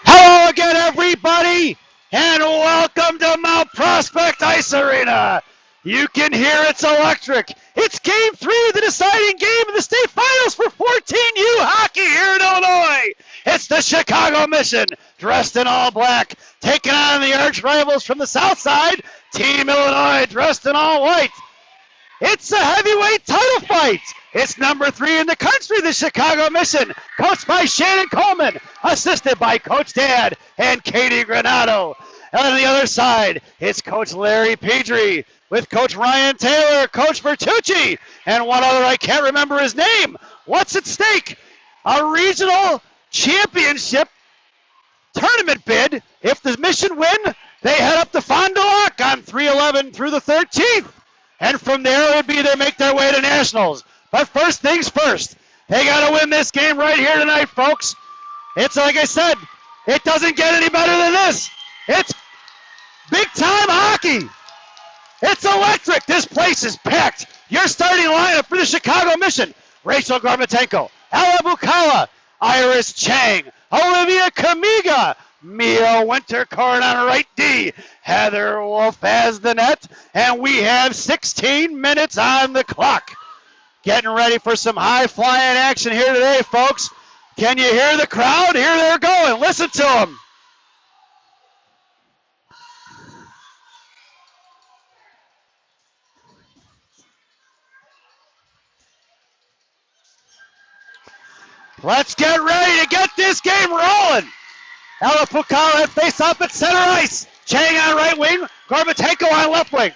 Hello again, everybody, and welcome to Mount Prospect Ice Arena. You can hear it's electric. It's Game 3 of the deciding game of the state finals for 14U hockey here in Illinois. It's the Chicago Mission, dressed in all black, taking on the arch rivals from the south side, Team Illinois, dressed in all white. It's a heavyweight title fight. It's number 3 in the country, the Chicago Mission, coached by Shannon Coleman, assisted by Coach Dad and Katie Granado. And on the other side, it's Coach Larry Pedri with Coach Ryan Taylor, Coach Bertucci, and one other, I can't remember his name. What's at stake? A regional championship tournament bid. If the Mission win, they head up to Fond du Lac on 3/11 through the 13th. And from there, it would be they make their way to nationals. But first things first, they got to win this game right here tonight, folks. It's like I said, it doesn't get any better than this. It's big-time hockey. It's electric. This place is packed. Your starting lineup for the Chicago Mission: Rachel Gorbatenko, Ella Bukala, Iris Chang, Olivia Kamiga, Mia Winterkorn on right D, Heather Wolf has the net, and we have 16 minutes on the clock. Getting ready for some high-flying action here today, folks. Can you hear the crowd? Here they're going. Listen to them. Let's get ready to get this game rolling. Ella Bukala face off at center ice. Chang on right wing, Gorbatenko on left wing.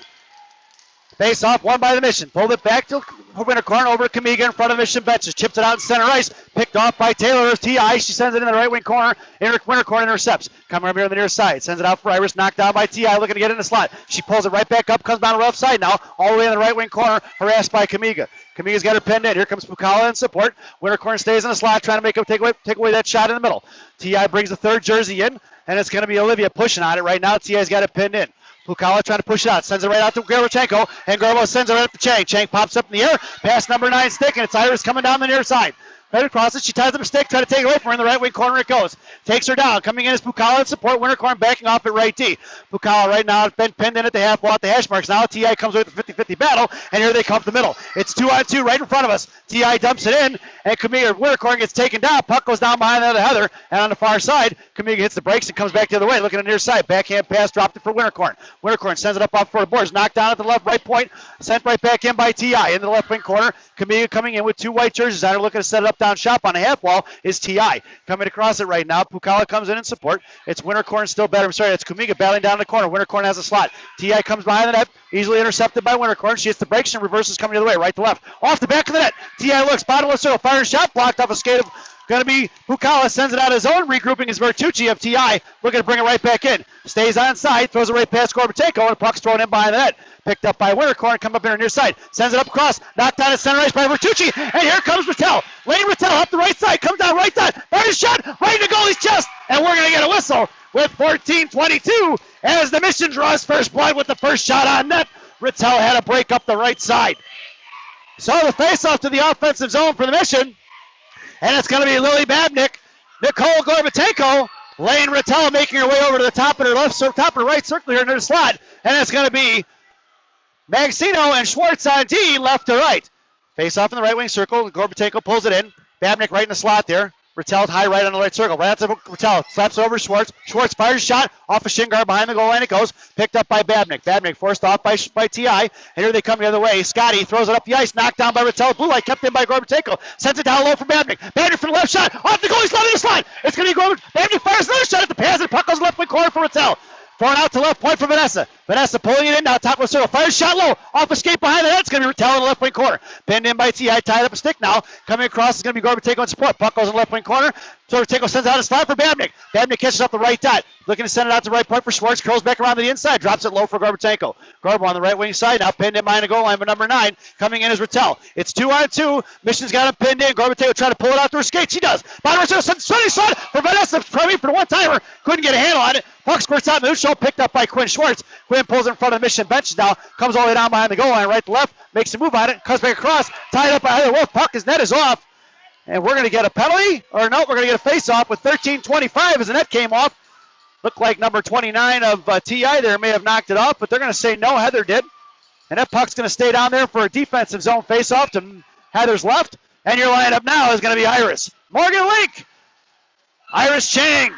Face off, won by the Mission. Pulled it back to Winterkorn over Kamiga in front of Mission benches. Chipped it out in center ice. Picked off by Taylor of T.I. She sends it in the right wing corner. Winterkorn intercepts. Coming over here on the near side. Sends it out for Iris. Knocked down by T.I. Looking to get in the slot. She pulls it right back up. Comes down the left side now. All the way in the right wing corner. Harassed by Kamiga. Kamiga's got her pinned in. Here comes Bukala in support. Winterkorn stays in the slot trying to make him take away that shot in the middle. T.I. brings the third jersey in. And it's going to be Olivia pushing on it right now. T.I.'s got it pinned in. Pukala trying to push it out. Sends it right out to Gorbatchenko. And Gorbo sends it right up to Chang. Chang pops up in the air. Pass number 9 stick. And it's Iris coming down the near side. Right across it. She ties up a stick. Trying to take it away from her. In the right wing corner it goes. Takes her down. Coming in is Pukala in support. Winterkorn backing off at right D. Pukala right now has been pinned in at the half wall at the hash marks. Now TI comes with the 50-50 battle. And here they come up the middle. It's 2-on-2 right in front of us. TI dumps it in. And Kamiga Winterkorn gets taken down. Puck goes down behind the other Heather. And on the far side, Kamiga hits the brakes and comes back the other way. Looking on the near side. Backhand pass. Dropped it for Winterkorn. Winterkorn sends it up off for the boards. Knocked down at the left right point. Sent right back in by TI. In the left wing corner. Kamiga coming in with 2 white jerseys on her. Looking to set it up down shop on the half wall is TI. Coming across it right now. Pukala comes in support. It's Winterkorn still better. I'm sorry, it's Kamiga battling down the corner. Winterkorn has a slot. TI comes behind the net. Easily intercepted by Winterkorn. She hits the brakes and reverses coming the other way. Right to left. Off the back of the net. TI looks. Bottom left circle. Fire shot. Blocked off a skate of going to be Pukala. Sends it out his own. Regrouping is Bertucci of TI. Looking to bring it right back in. Stays on side. Throws it right past Gorbatchenko. And the puck's thrown in behind the net. Picked up by Winterkorn. Come up in her near side. Sends it up across. Knocked down at center ice by Bertucci. And here comes Rattel. Lane Rattel up the right side. Comes down right side. Fires a shot. Right in the goalie's chest. And we're going to get a whistle with 14:22 as the Mission draws first blood with the first shot on net. Rattel had a break up the right side. So the face-off to the offensive zone for the Mission. And it's going to be Lily Babnick, Nicole Gorbatchenko, Lane Rattel making her way over to the top of her left, top of her right circle here near the slot. And it's going to be Magsino and Schwartz on D, left to right. Face-off in the right wing circle. Gorbatchenko pulls it in. Babnick right in the slot there. Rattel high right on the right circle. Right out to Rattel. Slaps over Schwartz. Schwartz fires a shot. Off a shin guard behind the goal line it goes. Picked up by Babnick. Babnick forced off by TI. And here they come the other way. Scotty throws it up the ice. Knocked down by Rattel. Blue light kept in by Gorbatchenko. Sends it down low for Babnick. Babnick for the left shot. Off the goalie's line in the slot. It's going to be Gorbatchenko. Babnick fires another shot at the pass. And puck goes left wing corner for Rattel. Thrown out to left point for Vanessa. Vanessa pulling it in now, top of the circle. Fires shot low. Off a skate behind the net. It's going to be Rattel in the left wing corner. Pinned in by TI. Tied up a stick now. Coming across is going to be Gorbatchenko in support. Puck goes in the left wing corner. Gorbatchenko sends out a slot for Babnick. Babnick catches up the right dot. Looking to send it out to the right point for Schwartz. Curls back around to the inside. Drops it low for Gorbatchenko. Gorbo on the right wing side now. Pinned in behind the goal line, but number 9 coming in is Rattel. It's 2-on-2. Mission's got him pinned in. Gorbatchenko trying to pull it out to her skate. She does. Bottom right side. Sunny shot for Vanessa. Probably for the one-timer. Couldn't get a handle on it. Puck squirts out. Neutral picked up by Quinn Schwartz. Quinn pulls in front of the Mission bench now. Comes all the way down behind the goal line. Right to left. Makes a move on it. Comes back across. Tied up by Heather Wolf. Puck, his net is off. And we're going to get a penalty. Or no, we're going to get a face-off with 13:25 as the net came off. Looked like number 29 of TI there may have knocked it off, but they're going to say no, Heather did. And that puck's going to stay down there for a defensive zone face-off to Heather's left. And your lineup now is going to be Iris, Morgan Link, Iris Chang,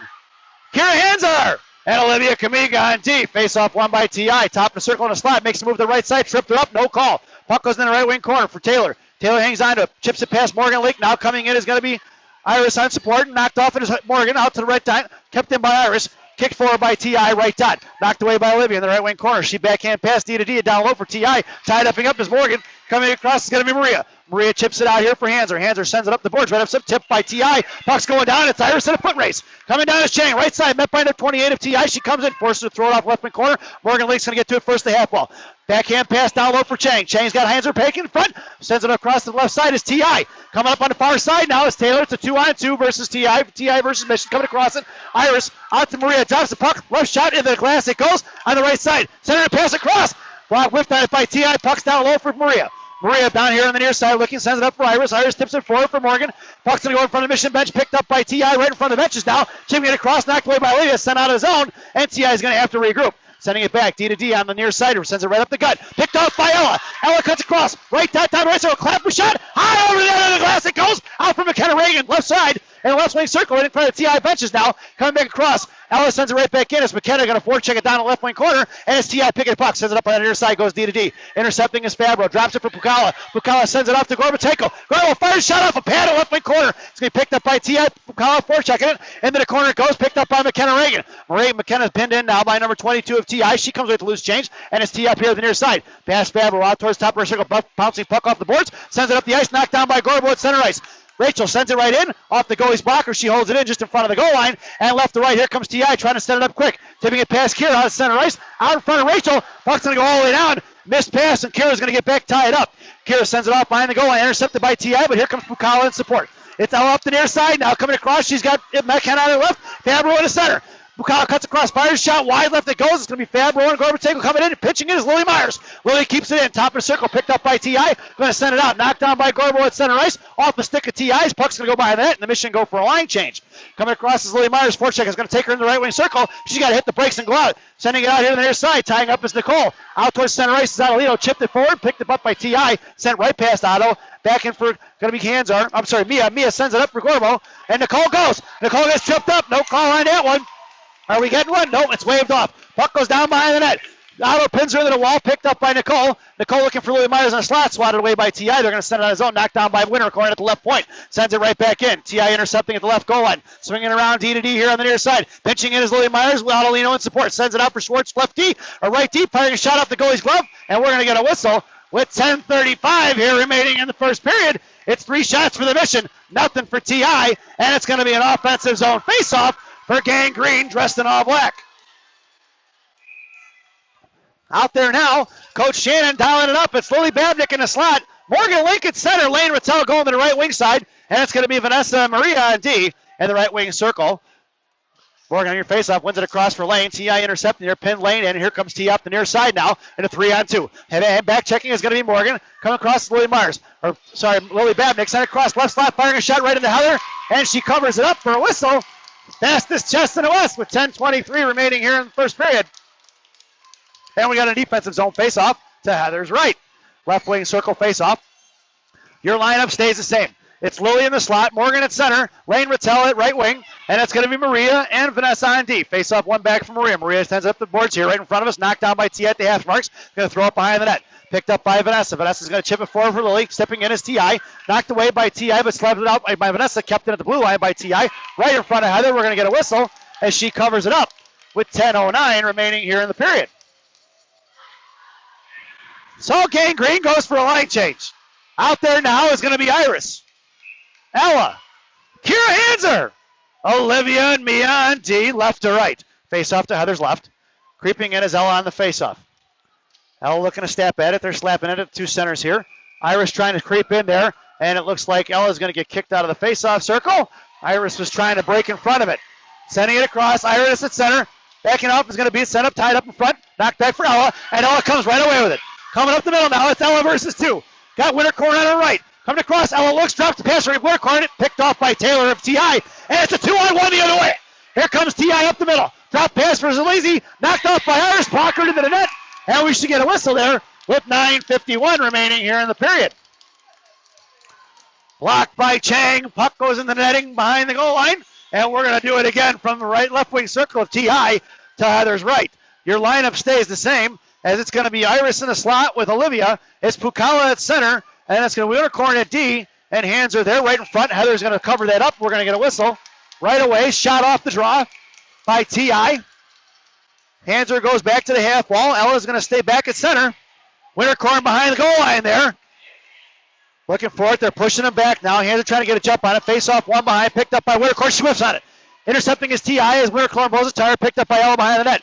Kira Hanzar, and Olivia Kamiga on D. Face-off won by TI. Top of the circle in the slot. Makes a move to the right side. Tripped it up. No call. Puck goes in the right wing corner for Taylor. Taylor hangs on to it. Chips it past Morgan Link. Now coming in is going to be Iris on support. Knocked off it is Morgan out to the right side. Kept in by Iris. Kicked forward by TI, right dot. Knocked away by Olivia in the right wing corner. She backhand pass D to D, down low for TI. Tied up is Morgan. Coming across is going to be Maria. Maria chips it out here for Hanser. Hanser sends it up the boards. Right up some tip by TI. Puck's going down. It's Iris in a foot race. Coming down is Chang. Right side met by number 28 of TI. She comes in, forces to throw it off left wing corner. Morgan Lake's going to get to it first the half wall. Backhand pass down low for Chang. Chang's got Hanser Paking in front. Sends it across to the left side is TI. Coming up on the far side now is Taylor. It's a 2-on-2 versus TI. TI versus Mission. Coming across it. Iris out to Maria. Drops the puck. Left shot into the glass. It goes on the right side. Center pass across. Block whipped on it by TI. Puck's down low for Maria. Maria down here on the near side looking, sends it up for Iris. Iris tips it forward for Morgan. Puck's going to go in front of the Mission bench, picked up by TI right in front of the benches now. Chipping it across, knocked away by Olivia, sent out of zone, and TI is going to have to regroup. Sending it back, D to D on the near side, sends it right up the gut. Picked off by Ella. Ella cuts across, right down, right circle, clap a shot, high over the end of the glass, it goes out for McKenna Reagan, left side, and the left wing circle right in front of the TI benches now, coming back across. Ella sends it right back in as McKenna going to forecheck it down the left wing corner, and it's TI picking the puck, sends it up on the near side, goes D to D. Intercepting is Fabro, drops it for Pukala. Pukala sends it off to Gorbatchenko. Gorbatchenko fires shot off a pad at left wing corner. It's going to be picked up by TI. Pukala forechecking it. Into the corner it goes, picked up by McKenna Reagan. McKenna's pinned in now by number 22 of TI. She comes with the loose change, and it's TI up here at the near side. Pass Fabro out towards top of her circle, bouncing puck off the boards, sends it up the ice, knocked down by Gorbo at center ice. Rachel sends it right in, off the goalie's blocker. She holds it in just in front of the goal line, and left to right. Here comes TI trying to set it up quick. Tipping it past Kira out of center ice, out in front of Rachel. Puck's going to go all the way down. Missed pass, and Kira's going to get back tied up. Kira sends it off behind the goal line, intercepted by TI, but here comes Pukala in support. It's all up the near side now, coming across. She's got McKenna on the left, Fabro in the center. Pukala cuts across, fires a shot, wide left it goes. It's going to be Fab rolling. Gorbatego coming in and pitching in is Lily Myers. Lily keeps it in, top of the circle, picked up by T.I. Going to send it out, knocked down by Gorbo at center ice. Off the stick of T.I.'s, puck's going to go behind the net, and the Mission go for a line change. Coming across is Lily Myers. Forecheck is going to take her in the right wing circle. She's got to hit the brakes and go out. Sending it out here to the near side, tying up is Nicole. Out towards center ice is Adelino, chipped it forward, picked it up by T.I., sent right past Otto. Back in for, going to be Mia. Mia sends it up for Gorbo, and Nicole goes. Nicole gets tripped up. No call on that one. Are we getting one? Nope, it's waved off. Puck goes down behind the net. Otto pins her into the wall, picked up by Nicole. Nicole looking for Lily Myers on a slot, swatted away by T.I. They're going to send it on his own, knocked down by Wintercorn at the left point. Sends it right back in. T.I. intercepting at the left goal line. Swinging around D to D here on the near side. Pinching in is Lily Myers with Adelino in support. Sends it out for Schwartz, left D, or right D, firing a shot off the goalie's glove, and we're going to get a whistle with 10:35 here remaining in the first period. It's 3 shots for the Mission, nothing for T.I., and it's going to be an offensive zone faceoff for Gang Green dressed in all black. Out there now, Coach Shannon dialing it up. It's Lily Babnick in the slot. Morgan Lincoln center. Lane Rattel going to the right wing side. And it's going to be Vanessa Maria on D in the right wing circle. Morgan on your faceoff wins it across for Lane. T.I. intercepting here, pin Lane, and here comes T.I. up the near side now in a 3-on-2. And back checking is going to be Morgan. Coming across Lily Myers. Lily Babnick sent across left slot, firing a shot right into Heather. And she covers it up for a whistle. Fastest chest in the West with 10:23 remaining here in the first period. And we got a defensive zone faceoff to Heather's right. Left wing circle faceoff. Your lineup stays the same. It's Lily in the slot, Morgan at center, Lane Rattel at right wing, and it's going to be Maria and Vanessa on D. Faceoff one back from Maria. Maria stands up the boards here right in front of us, knocked down by T at the half marks. Going to throw it behind the net. Picked up by Vanessa. Vanessa's going to chip it forward for Lily. Stepping in is T.I. Knocked away by T.I., but slapped it out by Vanessa. Kept it at the blue line by T.I. Right in front of Heather. We're going to get a whistle as she covers it up with 10:09 remaining here in the period. So Gang Green goes for a line change. Out there now is going to be Iris, Ella, Kira Hanser, Olivia and Mia on D, left to right. Face off to Heather's left. Creeping in is Ella on the face-off. Ella looking to step at it. They're slapping at it. 2 centers here. Iris trying to creep in there, and it looks like Ella's going to get kicked out of the face-off circle. Iris was trying to break in front of it. Sending it across. Iris at center. Backing up is going to be sent up, tied up in front. Knocked back for Ella, and Ella comes right away with it. Coming up the middle now, it's Ella versus 2. Got Wintercorn on her right. Coming across, Ella looks, drops the pass, Wintercorn, picked off by Taylor of T.I., and it's a 2-on-1 the other way. Here comes T.I. up the middle. Drop pass for Zalizi, knocked off by Iris, Parker into the net, and we should get a whistle there with 9:51 remaining here in the period. Blocked by Chang, puck goes in the netting behind the goal line, and we're going to do it again from the right left wing circle of T.I. to Heather's right. Your lineup stays the same, as it's going to be Iris in the slot with Olivia. It's Pukala at center, and it's going to be Wintercorn at D, and hands are there right in front. Heather's going to cover that up. We're going to get a whistle right away. Shot off the draw by T.I. Hanser goes back to the half wall. Ella's going to stay back at center. Wintercorn behind the goal line there. Looking for it. They're pushing him back now. Hanser trying to get a jump on it. Face off one behind. Picked up by Wintercorn. She whiffs on it. Intercepting is T.I. as Wintercorn blows a tire. Picked up by Ella behind the net.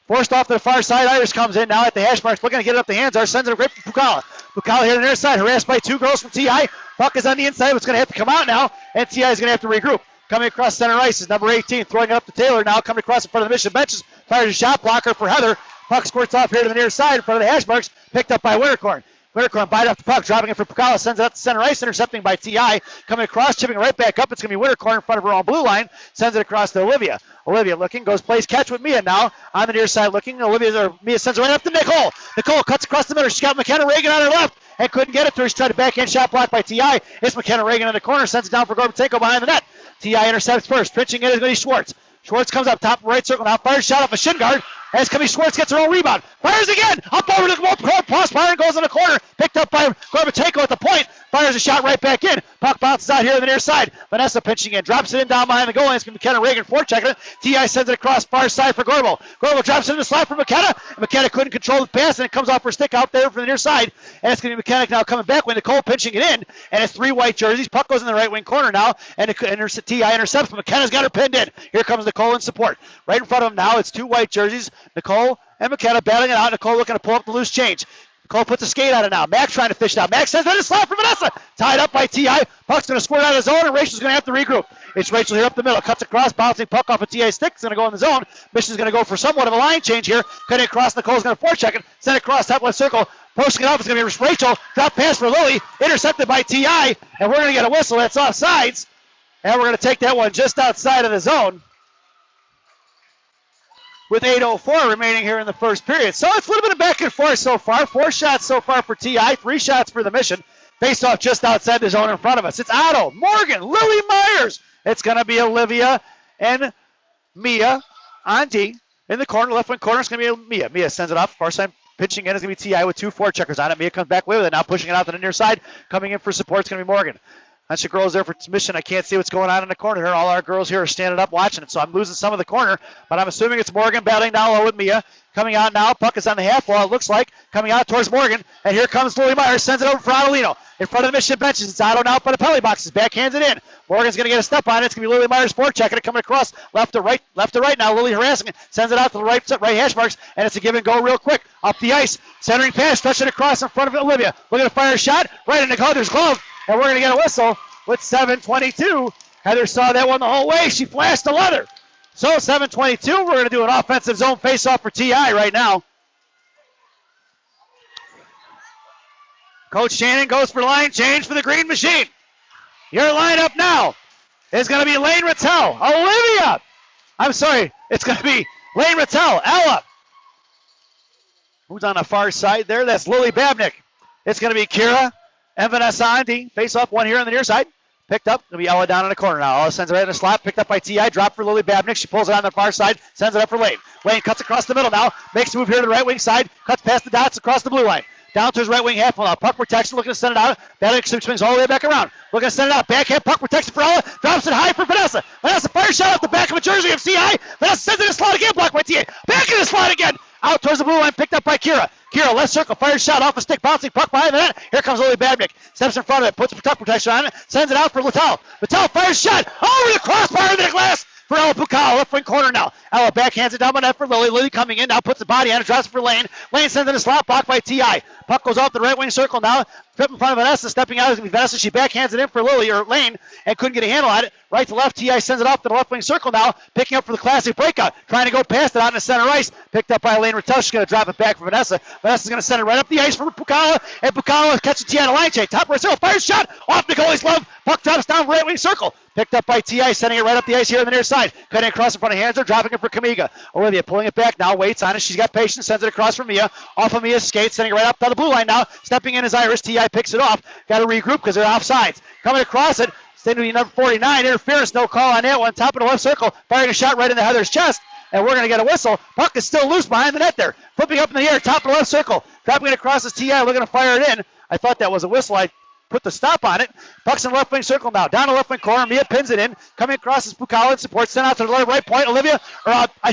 Forced off to the far side. Iris comes in now at the hash marks, looking to get it up the hands. Sends it right for Pukala. Pukala here on the near side, harassed by 2 girls from T.I. Puck is on the inside, but it's going to have to come out now, and T.I. is going to have to regroup. Coming across center ice is number 18, throwing it up to Taylor now, coming across in front of the Mission benches. Fires a shot blocker for Heather. Puck squirts off here to the near side in front of the hash marks, picked up by Wintercorn. Wintercorn bite off the puck, dropping it for Pukala, sends it up to center ice, intercepting by T.I. Coming across, chipping right back up. It's going to be Wintercorn in front of her own blue line, sends it across to Olivia. Olivia looking, goes plays catch with Mia now on the near side looking. Mia sends it right up to Nicole. Nicole cuts across the middle. She's got McKenna Reagan on her left and couldn't get it to her. She tried a backhand shot blocked by T.I. It's McKenna Reagan in the corner, sends it down for Gorbateko behind the net. T.I. intercepts first, pitching it is going to be Schwartz. Schwartz comes up top right circle now, fires shot off a shin guard. As coming Schwartz gets her own rebound. Fires again. Up over the goal. Crossbar and goes in the corner. Picked up by Gorbateko at the point. Fires a shot right back in. Puck bounces out here on the near side. Vanessa pinching in. Drops it in down behind the goal line. It's going to be McKenna Reagan forechecking it. T.I. sends it across far side for Gorbo. Gorbo drops it in the slot for McKenna. McKenna couldn't control the pass, and it comes off her stick out there from the near side. And it's going to be McKenna now coming back with Nicole pinching it in. And it's 3 white jerseys. Puck goes in the right wing corner now. And T.I. intercepts, but McKenna's got her pinned in. Here comes Nicole in support. Right in front of him now, it's 2 white jerseys. Nicole and McKenna battling it out. Nicole looking to pull up the loose change. Nicole puts a skate on it now. Mac trying to fish it out. Mac sends it in a slot for Vanessa. Tied up by T.I. Puck's going to squirt out of his own, and Rachel's going to have to regroup. It's Rachel here up the middle. Cuts across, bouncing puck off a TA stick. It's going to go in the zone. Mission's going to go for somewhat of a line change here. Cutting across, Nicole's going to forecheck it. Send it across top left circle. Posting it off is going to be Rachel. Drop pass for Lily. Intercepted by TI. And we're going to get a whistle. That's offsides. And we're going to take that one just outside of the zone. With 8:04 remaining here in the first period. So it's a little bit of back and forth so far. 4 shots so far for TI, 3 shots for the Mission. Face off just outside the zone in front of us. It's Otto, Morgan, Lily Myers. It's going to be Olivia and Mia on D. In the corner, left wing corner, it's going to be Mia. Mia sends it off. Far side pitching in is going to be TI with 2 forecheckers on it. Mia comes back with it, now pushing it out to the near side. Coming in for support, it's going to be Morgan. Bunch of girls there for Mission. I can't see what's going on in the corner here. All our girls here are standing up watching it, so I'm losing some of the corner. But I'm assuming it's Morgan battling down low with Mia. Coming out now. Puck is on the half wall, it looks like. Coming out towards Morgan. And here comes Lily Myers. Sends it over for Adelino. In front of the Mission benches. It's Otto now by the penalty boxes. Backhands it in. Morgan's going to get a step on it. It's going to be Lily Myers forechecking it. Coming across left to right now. Lily harassing it. Sends it out to the right hash marks. And it's a give and go real quick. Up the ice. Centering pass. Stretching across in front of Olivia. Looking to fire a shot. Right into Heather's glove. And we're going to get a whistle. With 7:22, Heather saw that one the whole way. She flashed the leather. So 7:22, we're going to do an offensive zone face-off for TI right now. Coach Shannon goes for line change for the Green Machine. Your lineup now is going to be Lane Rattel, Olivia. I'm sorry, it's going to be Lane Rattel, Ella. Who's on the far side there? That's Lily Babnick. It's going to be Kira and Vanessa Andy. Face-off one here on the near side. Picked up. It'll be Ella down in the corner now. Ella sends it right in the slot. Picked up by TI. Drop for Lily Babnick. She pulls it on the far side. Sends it up for Lane. Lane cuts across the middle now. Makes a move here to the right wing side. Cuts past the dots across the blue line. Down to his right wing half. Puck protection. Looking to send it out. Babnick swings all the way back around. Looking to send it out. Backhand puck protection for Ella. Drops it high for Vanessa. Vanessa fires shot off the back of a jersey of CI. Vanessa sends it in the slot again. Blocked by TI. Back in the slot again. Out towards the blue line. Picked up by Kira. Kira, left circle, fires shot off a stick, bouncing puck behind the net. Here comes Lily Babnick. Steps in front of it, puts puck protection on it, sends it out for Littell. Littell fires shot over the crossbar of the glass for Ella Pucao, left wing corner now. Ella backhands it down by net for Lily. Lily coming in now, puts the body on it, drops it for Lane. Lane sends it in a slot, blocked by TI. Puck goes off the right wing circle now. Flip in front of Vanessa, stepping out is going to be Vanessa. She backhands it in for Lily, or Lane, and couldn't get a handle on it. Right to left, TI sends it off to the left wing circle now, picking up for the classic breakout. Trying to go past it out in the center ice. Picked up by Lane Rattel. She's going to drop it back for Vanessa. Vanessa's going to send it right up the ice for Pucao, and Pucao catches TI on a line check. Top right circle, fires shot off the goalie's glove. Puck drops down right wing circle. Picked up by TI, sending it right up the ice here on the near side. Cutting across in front of Hanser, dropping it for Kamiga. Olivia pulling it back now, waits on it. She's got patience, sends it across for Mia. Off of Mia's skate, sending it right up to the blue line now. Stepping in is Iris. TI picks it off. Got to regroup because they're offsides. Coming across it, staying to be number 49. Interference, no call on that one. Top of the left circle, firing a shot right into Heather's chest. And we're going to get a whistle. Puck is still loose behind the net there. Flipping up in the air, top of the left circle. Dropping it across is TI, looking to fire it in. I thought that was a whistle. I put the stop on it. Puck's in the left wing circle now. Down the left wing corner. Mia pins it in. Coming across is Pucao in support. Sent out to the right point. Olivia,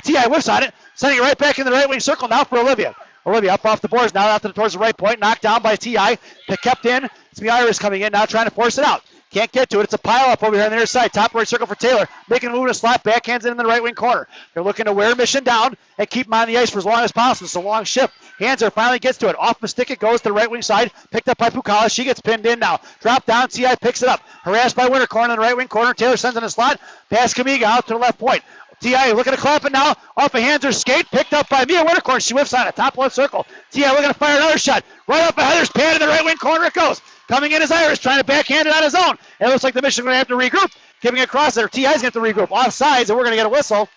TI whiffs on it. Sending it right back in the right wing circle now for Olivia. Olivia up off the boards now out towards the right point. Knocked down by TI. Kept in. It's the Iris coming in now trying to force it out. Can't get to it. It's a pile up over here on the near side. Top right circle for Taylor. Making a move in a slot. Backhands it in the right wing corner. They're looking to wear Mission down and keep him on the ice for as long as possible. It's a long shift. Hanser finally gets to it. Off the stick it goes to the right wing side. Picked up by Pucao. She gets pinned in now. Dropped down. TI picks it up. Harassed by Wintercorn in the right wing corner. Taylor sends in a slot. Pass Kamiga out to the left point. TI looking to clap it now. Off of Hanser's skate. Picked up by Mia Wintercorn. She whiffs on it. Top left circle. TI looking to fire another shot. Right up of Heather's pad in the right wing corner it goes. Coming in is Iris, trying to backhand it on his own. It looks like the Mission is going to have to regroup. Giving it across there. TI's going to have to regroup. Offsides, and we're going to get a whistle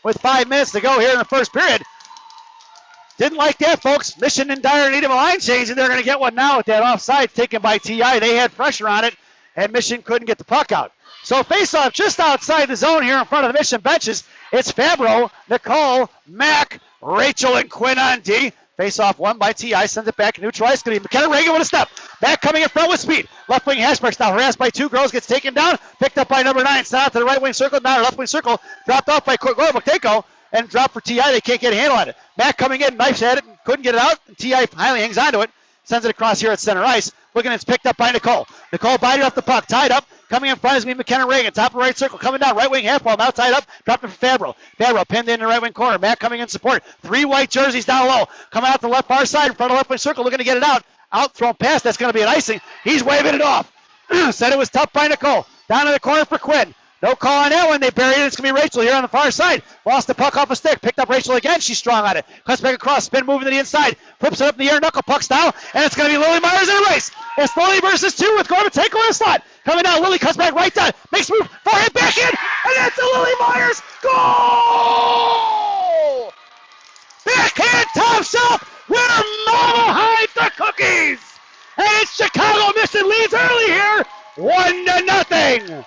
with 5 minutes to go here in the first period. Didn't like that, folks. Mission in dire need of a line change, and they're going to get one now with that offside taken by TI. They had pressure on it, and Mission couldn't get the puck out. So face-off just outside the zone here in front of the Mission benches. It's Fabro, Nicole, Mac, Rachel, and Quinn on D. Face-off won by TI, sends it back, neutralized. Going to be McKenna Reagan with a step. Back coming in front with speed. Left wing Hashmarks now harassed by 2 girls, gets taken down. Picked up by number 9, sent out to the right wing circle, now left wing circle. Dropped off by Gorbatenko and dropped for TI. They can't get a handle on it. Mac coming in, knifes at it, couldn't get it out. And TI finally hangs onto it, sends it across here at center ice. Looking, it's picked up by Nicole. Nicole biting off the puck, tied up. Coming in front is McKenna Reagan. Top of the right circle. Coming down. Right wing half ball. Now tied up. Dropped it for Fabro. Fabro pinned in the right wing corner. Matt coming in support. 3 white jerseys down low. Coming out the left far side in front of the left wing circle. Looking to get it out. Out thrown past. That's going to be an icing. He's waving it off. Said it was tough by Nicole. Down in the corner for Quinn. No call on that one. They buried it. It's going to be Rachel here on the far side. Lost the puck off a stick. Picked up Rachel again. She's strong on it. Cuts back across. Spin moving to the inside. Flips it up in the air. Knuckle puck style. And it's going to be Lily Myers in a race. It's Lily versus 2 with Gorbatenko in a slot. Coming down. Lily cuts back right down. Makes a move. Forehand back in. And that's a Lily Myers goal! Backhand top shelf. Where Mama hides the cookies. And it's Chicago Mission leads early here. 1-0.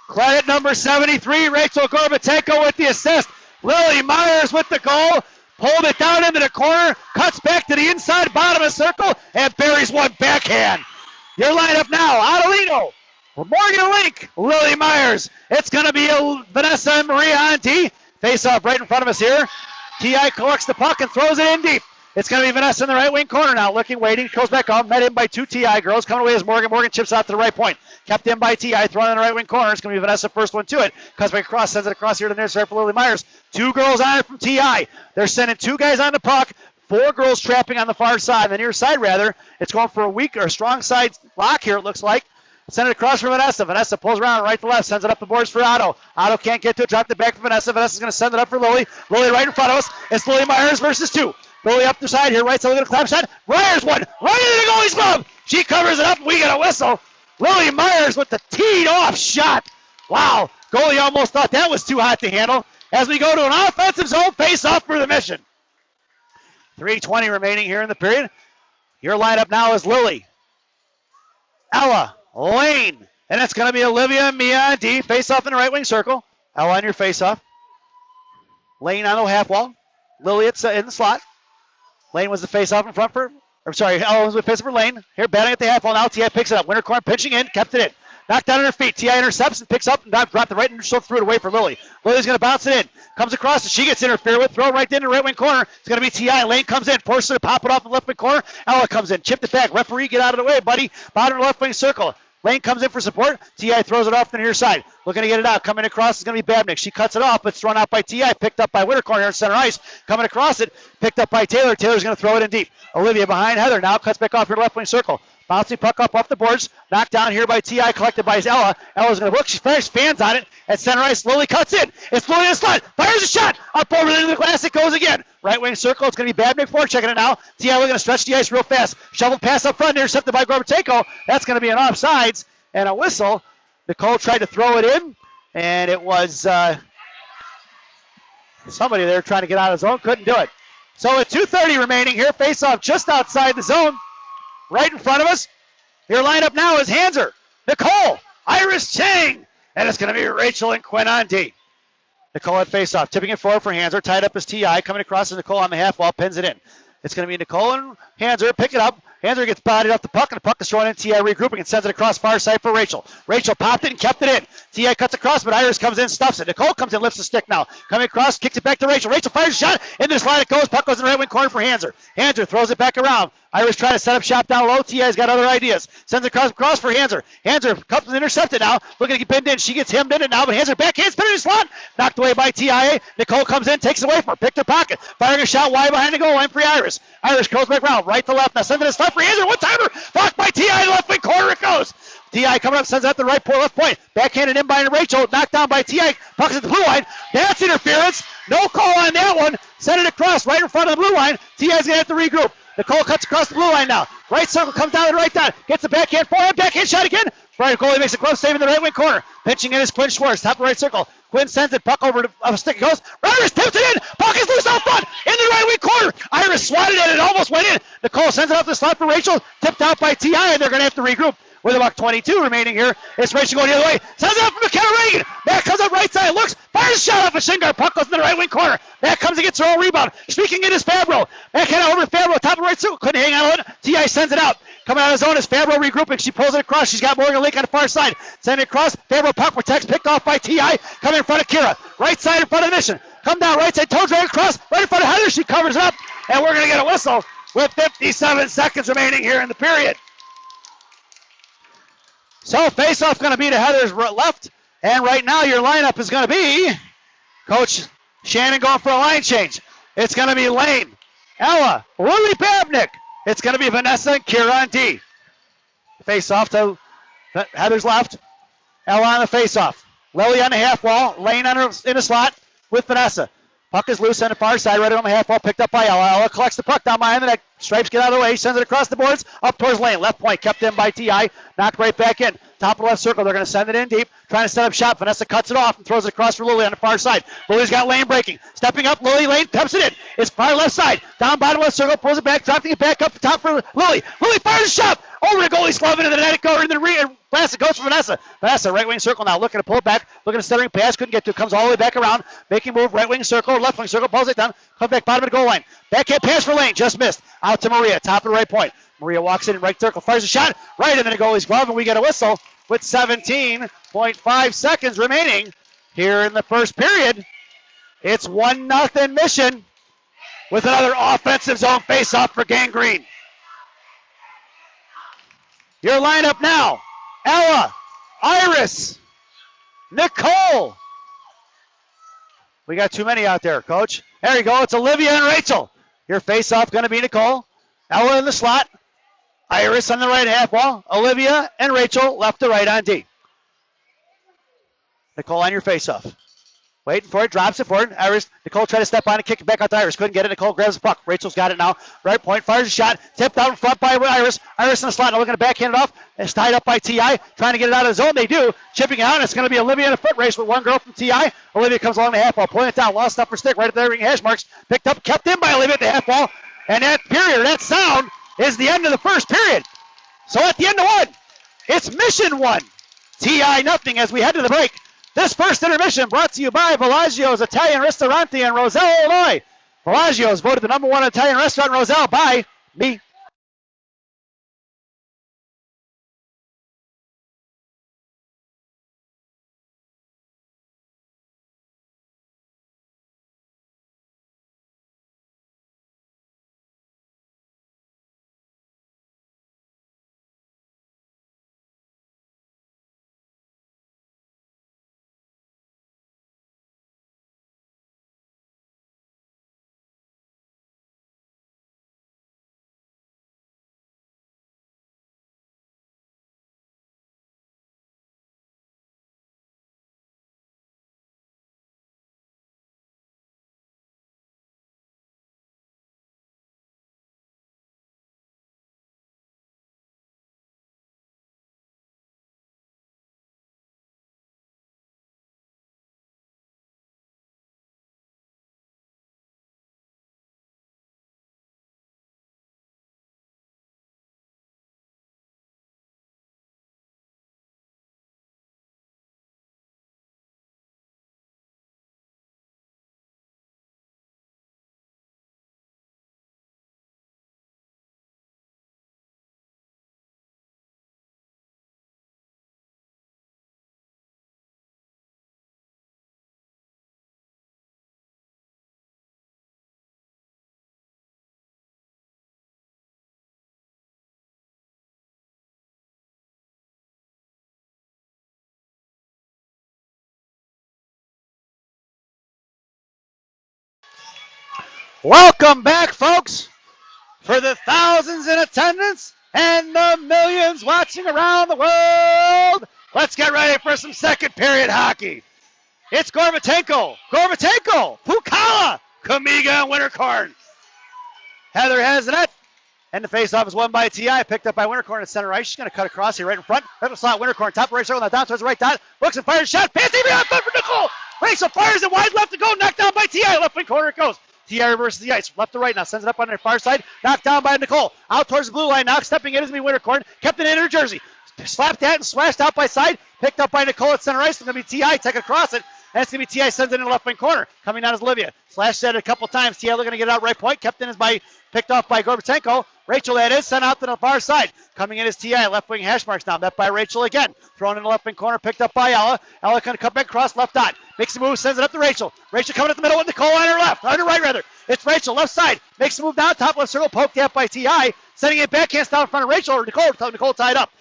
Credit number 73, Rachel Gorbatenko with the assist. Lily Myers with the goal. Pulled it down into the corner. Cuts back to the inside, bottom of the circle, and buries one backhand. Your lineup now, Adelino, Morgan Link, Lily Myers. It's going to be Vanessa and Maria on D. Face off right in front of us here. T.I. collects the puck and throws it in deep. It's going to be Vanessa in the right wing corner now. Looking, waiting, goes back up. Met in by 2 T.I. girls. Coming away as Morgan. Morgan chips out to the right point. Kept in by T.I. Thrown in the right wing corner. It's going to be Vanessa first one to it. Cuts back across. Sends it across here to the near side for Lily Myers. 2 girls on it from T.I. They're sending 2 guys on the puck. 4 girls trapping on the far side. The near side, rather. It's going for a weak or strong side lock here, it looks like. Send it across for Vanessa. Vanessa pulls around right to left. Sends it up the boards for Otto. Otto can't get to it. Dropped it back for Vanessa. Vanessa's going to send it up for Lily. Lily right in front of us. It's Lily Myers versus 2. Lily up the side here. Right side. Look at a clap shot. Myers one. Right into the goalie's glove. She covers it up. We get a whistle. Lily Myers with the teed off shot. Wow. Goalie almost thought that was too hot to handle. As we go to an offensive zone face off for the Mission. 3:20 remaining here in the period. Your lineup now is Lily, Ella, Lane, and it's going to be Olivia and Mia on D. Face off in the right wing circle. Ella on your face off. Lane on the half wall. Lily in the slot. Lane was the face off in front for, Ella was the face off for Lane. Here batting at the half wall now. T.I. picks it up. Winter corner pinching in, kept it in. Knocked down on her feet. T.I. intercepts and picks up and dropped the right neutral, threw it away for Lily. Lily's going to bounce it in. Comes across and she gets interfered with. Throw it right in the right wing corner. It's going to be T.I. Lane comes in. Forces her to pop it off the left wing corner. Ella comes in. Chipped it back. Referee, get out of the way, buddy. Bottom left wing circle. Lane comes in for support. T.I. throws it off to the near side. Looking to get it out. Coming across is going to be Babnick. She cuts it off, but it's thrown out by T.I. Picked up by Wintercorn here in center ice. Coming across it. Picked up by Taylor. Taylor's going to throw it in deep. Olivia behind Heather. Now cuts back off her left wing circle. Bouncing puck up off the boards. Knocked down here by T.I. Collected by Ella. Ella's going to look. She fires fans on it. At center ice, Lily cuts in. It's Lily in the slot. Fires a shot. Up over the glass. It goes again. Right wing circle. It's going to be Babnick for checking it now. T.I. looking to stretch the ice real fast. Shovel pass up front. Intercepted by Gorbatenko. That's going to be an offsides and a whistle. Nicole tried to throw it in, and it was somebody there trying to get out of zone. Couldn't do it. So with 2:30 remaining here, face off just outside the zone. Right in front of us. Your lineup now is Hanser, Nicole, Iris Chang, and it's going to be Rachel and Quinn on D. Nicole at face-off, tipping it forward for Hanser, tied up as T.I. Coming across as Nicole on the half wall, pins it in. It's going to be Nicole and Hanser, pick it up. Hanser gets bodied off the puck, and the puck is thrown in. T.I. regrouping and sends it across far side for Rachel. Rachel popped it and kept it in. T.I. cuts across, but Iris comes in, stuffs it. Nicole comes in, lifts the stick now. Coming across, kicks it back to Rachel. Rachel fires a shot. Into the slide it goes. Puck goes in the right wing corner for Hanser. Hanser throws it back around. Iris trying to set up shop down low. T.I.'s got other ideas. Sends it across for Hanser. Hanser comes intercepted now. Looking to get pinned in. She gets hemmed in it now, but Hanser backhands, pin in the slot. Knocked away by T.I.A. Nicole comes in, takes it away from her. Picked her pocket. Firing a shot wide behind the goal line for Iris. Iris goes back around. Right to left. Now sends it to slot for Hanser. One timer. Blocked by T.I. Left wing corner it goes. T.I. coming up, sends it at the right point, left point. Backhanded in by Rachel. Knocked down by T.I. Puck's at the blue line. That's interference. No call on that one. Send it across right in front of the blue line. T.I.'s going to have to regroup. Nicole cuts across the blue line now. Right circle comes down and right down. Gets the backhand forehand. Backhand shot again. Right goalie makes a glove save in the right wing corner. Pitching in is Quinn Schwartz. Top of the right circle. Quinn sends it. Puck over to a stick. It goes. Iris tips it in. Puck is loose out front. In the right wing corner. Iris swatted it. It almost went in. Nicole sends it off the slot for Rachel. Tipped out by T.I. and they're going to have to regroup. With about 22 remaining here. It's Rachel going the other way. Sends it up for McKenna Reagan. Back comes up right side. Looks. Fires a shot off a shin guard. Puck goes in the right wing corner. Back comes and gets her own rebound. Speaking in is Fabro. Backhand over to Fabro. Top of the right circle. Couldn't hang on it. T.I. sends it out. Coming out of zone is Fabro regrouping. She pulls it across. She's got Morgan Lake on the far side. Send it across. Fabro puck protects. Picked off by T.I. Coming in front of Kira. Right side in front of the Mission. Come down right side. Toe drag across. Right in front of Heather. She covers it up. And we're going to get a whistle with 57 seconds remaining here in the period. So face-off going to be to Heather's left, And right now your lineup is going to be Coach Shannon going for a line change. It's going to be Lane, Ella, Lily Babnick. It's going to be Vanessa and Kira on D. Face off to Heather's left. Ella on the face off. Lily on the half wall. Lane in a slot with Vanessa. Puck is loose on the far side, right on the half wall, picked up by Ella. Ella collects the puck down behind the net. Stripes get out of the way, sends it across the boards, up towards Lane. Left point, kept in by T.I. Knocked right back in. Top of the left circle, they're going to send it in deep, trying to set up shot. Vanessa cuts it off and throws it across for Lily on the far side. Lily's got Lane breaking. Stepping up, Lily, Lane peps it in. It's far left side. Down bottom left circle, pulls it back, dropping it back up the top for Lily. Lily fires a shot. Over the goalie's glove into the net. It goes in the rear. Vanessa goes for Vanessa. Vanessa, right wing circle now, looking to pull it back, looking at centering pass, couldn't get to it, comes all the way back around, making move, right wing circle, left wing circle, pulls it down, comes back bottom of the goal line. Backhand pass for Lane, just missed. Out to Maria, top of the right point. Maria walks in right circle, fires a shot, right into the goalie's glove, and we get a whistle with 17.5 seconds remaining here in the first period. It's 1-0 Mission with another offensive zone face-off for Gangrene. Your lineup now, Ella, Iris, Nicole. We got too many out there, Coach. There you go. It's Olivia and Rachel. Your face-off going to be Nicole. Ella in the slot. Iris on the right half wall. Olivia and Rachel left to right on D. Nicole on your face-off. Waiting for it, drops it forward. Iris, Nicole tried to step on and kick it back out to Iris. Couldn't get it. Nicole grabs the puck. Rachel's got it now. Right point, fires a shot. Tipped out in front by Iris. Iris in the slot. Now looking to backhand it off. It's tied up by T.I. Trying to get it out of the zone. They do. Chipping out. It's going to be Olivia in a foot race with one girl from T.I. Olivia comes along the half wall. Pulling it down. Lost up her stick right at the ring hash marks. Picked up, kept in by Olivia at the half wall. And that period, that sound, is the end of the first period. So at the end of one, it's Mission 1. T.I. nothing as we head to the break. This first intermission brought to you by Bellagio's Italian Ristorante in Roselle, Illinois. Bellagio's voted the #1 Italian restaurant in Roselle by me. Welcome back, folks, for the thousands in attendance and the millions watching around the world. Let's get ready for some second period hockey. It's Gorbatenko, Pukala, Kamiga, and Winterkorn. Heather has the net, and the faceoff is won by T.I. Picked up by Winterkorn at center ice. She's going to cut across here right in front. Right slot, Winterkorn, top right circle, now down towards the right dot. Looks and fires a shot. Pass even on foot for Nicole. Rachel fires it wide left to go. Knocked down by T.I. Left wing corner it goes. T.I. reverses the ice, left to right now, sends it up on the far side, knocked down by Nicole, out towards the blue line now, stepping in is me Winterkorn, kept it in her jersey, slapped at and slashed out by side, picked up by Nicole at center ice, it's going to be T.I. take across it, and it's going to be T.I. sends it in the left wing corner, coming down is Olivia, slashed at it a couple times, T.I. looking to get it out right point, kept in is by, picked off by Gorbatenko, Rachel that is, sent out to the far side, coming in is T.I. left wing hash marks now, met by Rachel again, thrown in the left wing corner, picked up by Ella, Ella going to come back across left dot, makes a move, sends it up to Rachel, Rachel coming up the middle with Nicole on her left, on her right rather, it's Rachel left side, makes a move down, top left circle, poked out by T.I., sending it backhand down in front of Rachel, or Nicole tied up.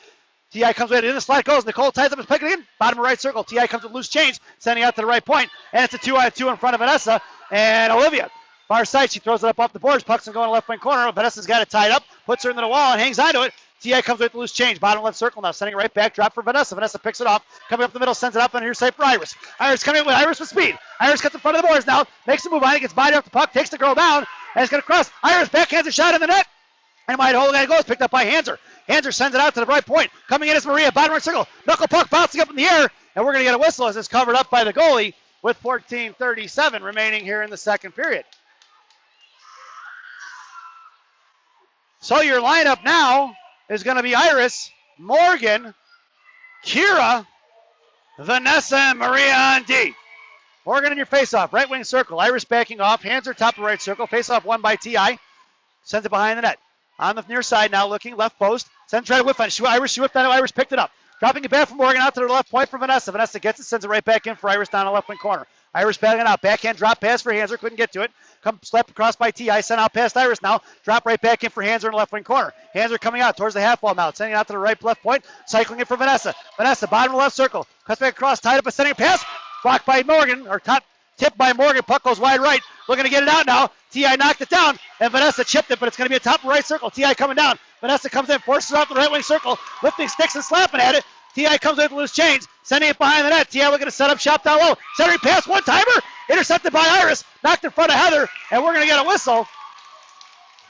T.I. comes with it. In the slot goes. Nicole ties up his pick again. Bottom of right circle. T.I. comes with loose change, sending out to the right point. And it's a 2-on-2 in front of Vanessa and Olivia. Far side, she throws it up off the boards. Puck's going to left wing corner. Vanessa's got it tied up. Puts her into the wall and hangs onto it. T.I. comes with loose change. Bottom left circle now. Sending it right back. Drop for Vanessa. Vanessa picks it off. Coming up the middle. Sends it up on the near side for Iris. Iris coming in with Iris with speed. Iris gets in front of the boards now. Makes a move on it. Gets body off the puck. Takes the girl down. And it's going to cross. Iris backhands a shot in the net. And my whole guy goes. Picked up by Hanser. Hanser sends it out to the right point. Coming in is Maria. Bottom right circle. Knuckle puck bouncing up in the air. And we're going to get a whistle as it's covered up by the goalie with 14:37 remaining here in the second period. So your lineup now is going to be Iris, Morgan, Kira, Vanessa, and Maria on D. Morgan in your faceoff, right wing circle. Iris backing off. Hands are top of right circle. Faceoff won by T.I. Sends it behind the net. On the near side now looking, left post. Sends try to whip on it. Iris, she whipped on it. Iris picked it up. Dropping it back from Morgan out to the left point for Vanessa. Vanessa gets it, sends it right back in for Iris down the left wing corner. Iris backing out. Backhand drop pass for Hanser. Couldn't get to it. Come slap across by T.I. Sent out past Iris now. Drop right back in for Hanser in the left wing corner. Hanser coming out towards the half wall now. Sending it out to the right left point. Cycling it for Vanessa. Vanessa, bottom left circle. Cuts back across. Tied up a sending pass. Blocked by Morgan. Or top tipped by Morgan. Puck goes wide right. Looking to get it out now. T.I. knocked it down. And Vanessa chipped it, but it's going to be a top right circle. T.I. coming down. Vanessa comes in. Forces it off the right wing circle. Lifting sticks and slapping at it. T.I. comes with loose change, sending it behind the net. T.I. looking to set up shop down low. Centering pass, one-timer, intercepted by Iris, knocked in front of Heather, and we're going to get a whistle.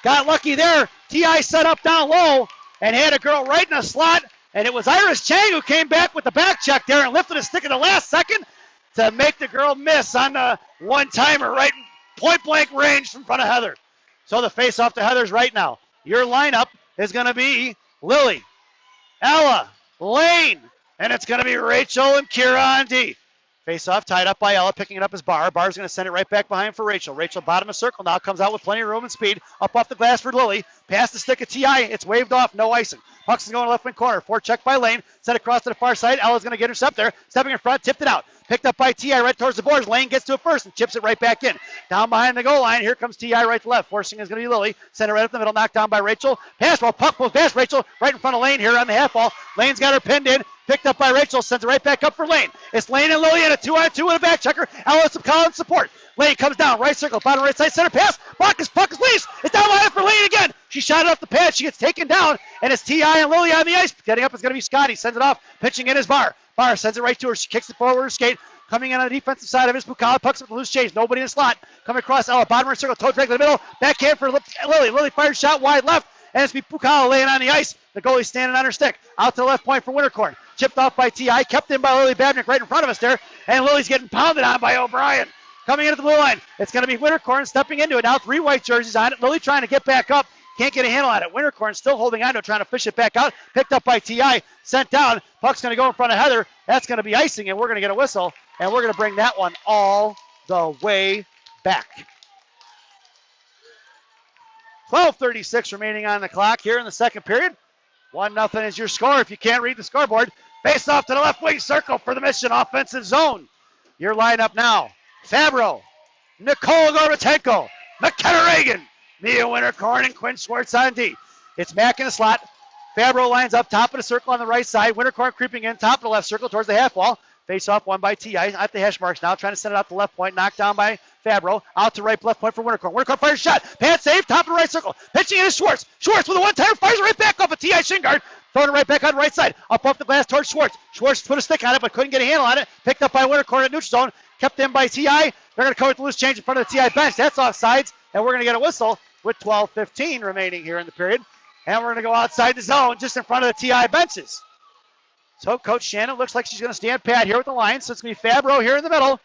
Got lucky there. T.I. set up down low and had a girl right in the slot, and it was Iris Chang who came back with the back check there and lifted a stick in the last second to make the girl miss on the one-timer right point-blank range from front of Heather. So the face-off to Heather's right now. Your lineup is going to be Lily, Ella, Lane, and it's going to be Rachel and Kira on D. Face off, tied up by Ella, picking it up as Barr. Barr's going to send it right back behind for Rachel. Rachel, bottom of circle now, comes out with plenty of room and speed. Up off the glass for Lily. Past the stick of T.I. It's waved off, no icing. Puck's going to left wing corner. Forecheck by Lane. Sent across to the far side. Ella's going to get intercept there. Stepping in front, tipped it out. Picked up by T.I. right towards the boards. Lane gets to it first and chips it right back in. Down behind the goal line. Here comes T.I. right to left. Forcing is going to be Lily. Sent it right up the middle. Knocked down by Rachel. Pass ball. Puck goes past Rachel. Right in front of Lane here on the half ball. Lane's got her pinned in. Picked up by Rachel. Sends it right back up for Lane. It's Lane and Lily in a 2-on-2 with a back checker. Ella some Collins support. Lane comes down. Right circle. Bottom right side. Center pass. Puck is loose. It's down behind for Lane again. She shot it off the pad. She gets taken down. And it's T.I. and Lily on the ice. Getting up is going to be Scotty. Sends it off. Pitching in his Barr. Barr sends it right to her. She kicks it forward her skate. Coming in on the defensive side of his Bukala. Pucks with loose change. Nobody in the slot. Coming across Ella. Bottom right circle. Toe drag to the middle. Backhand for Lily. Lily fires shot wide left. And it's Bukala laying on the ice. The goalie standing on her stick. Out to the left point for Wintercorn. Chipped off by T.I. Kept in by Lily Babnick right in front of us there. And Lily's getting pounded on by O'Brien. Coming into the blue line. It's going to be Wintercorn stepping into it. Now 3 white jerseys on it. Lily trying to get back up. Can't get a handle on it. Wintercorn still holding on to it, trying to fish it back out. Picked up by T.I. Sent down. Puck's going to go in front of Heather. That's going to be icing, and we're going to get a whistle. And we're going to bring that one all the way back. 12:36 remaining on the clock here in the second period. 1-0 is your score if you can't read the scoreboard. Face off to the left wing circle for the Mission offensive zone. Your lineup now. Fabro, Nicole Gorotenko, McKenna Reagan, Mia Wintercorn, and Quinn Schwartz on D. It's Mack in the slot. Fabro lines up top of the circle on the right side. Wintercorn creeping in top of the left circle towards the half wall. Face off won by T.I. at the hash marks now, trying to send it out to left point. Knocked down by Fabro. Out to right left point for Wintercorn. Wintercorn fires a shot. Pad save, top of the right circle. Pitching in is Schwartz. Schwartz with a one-timer fires it right back off of T.I. shin guard. Throwing it right back on the right side. Up off the glass towards Schwartz. Schwartz put a stick on it, but couldn't get a handle on it. Picked up by Wintercorn at neutral zone. Kept in by T.I. They're going to cover the loose change in front of the T.I. bench. That's offsides, and we're going to get a whistle with 12:15 remaining here in the period. And we're going to go outside the zone just in front of the T.I. benches. So Coach Shannon looks like she's going to stand pat here with the line. So it's going to be Fabro here in the middle.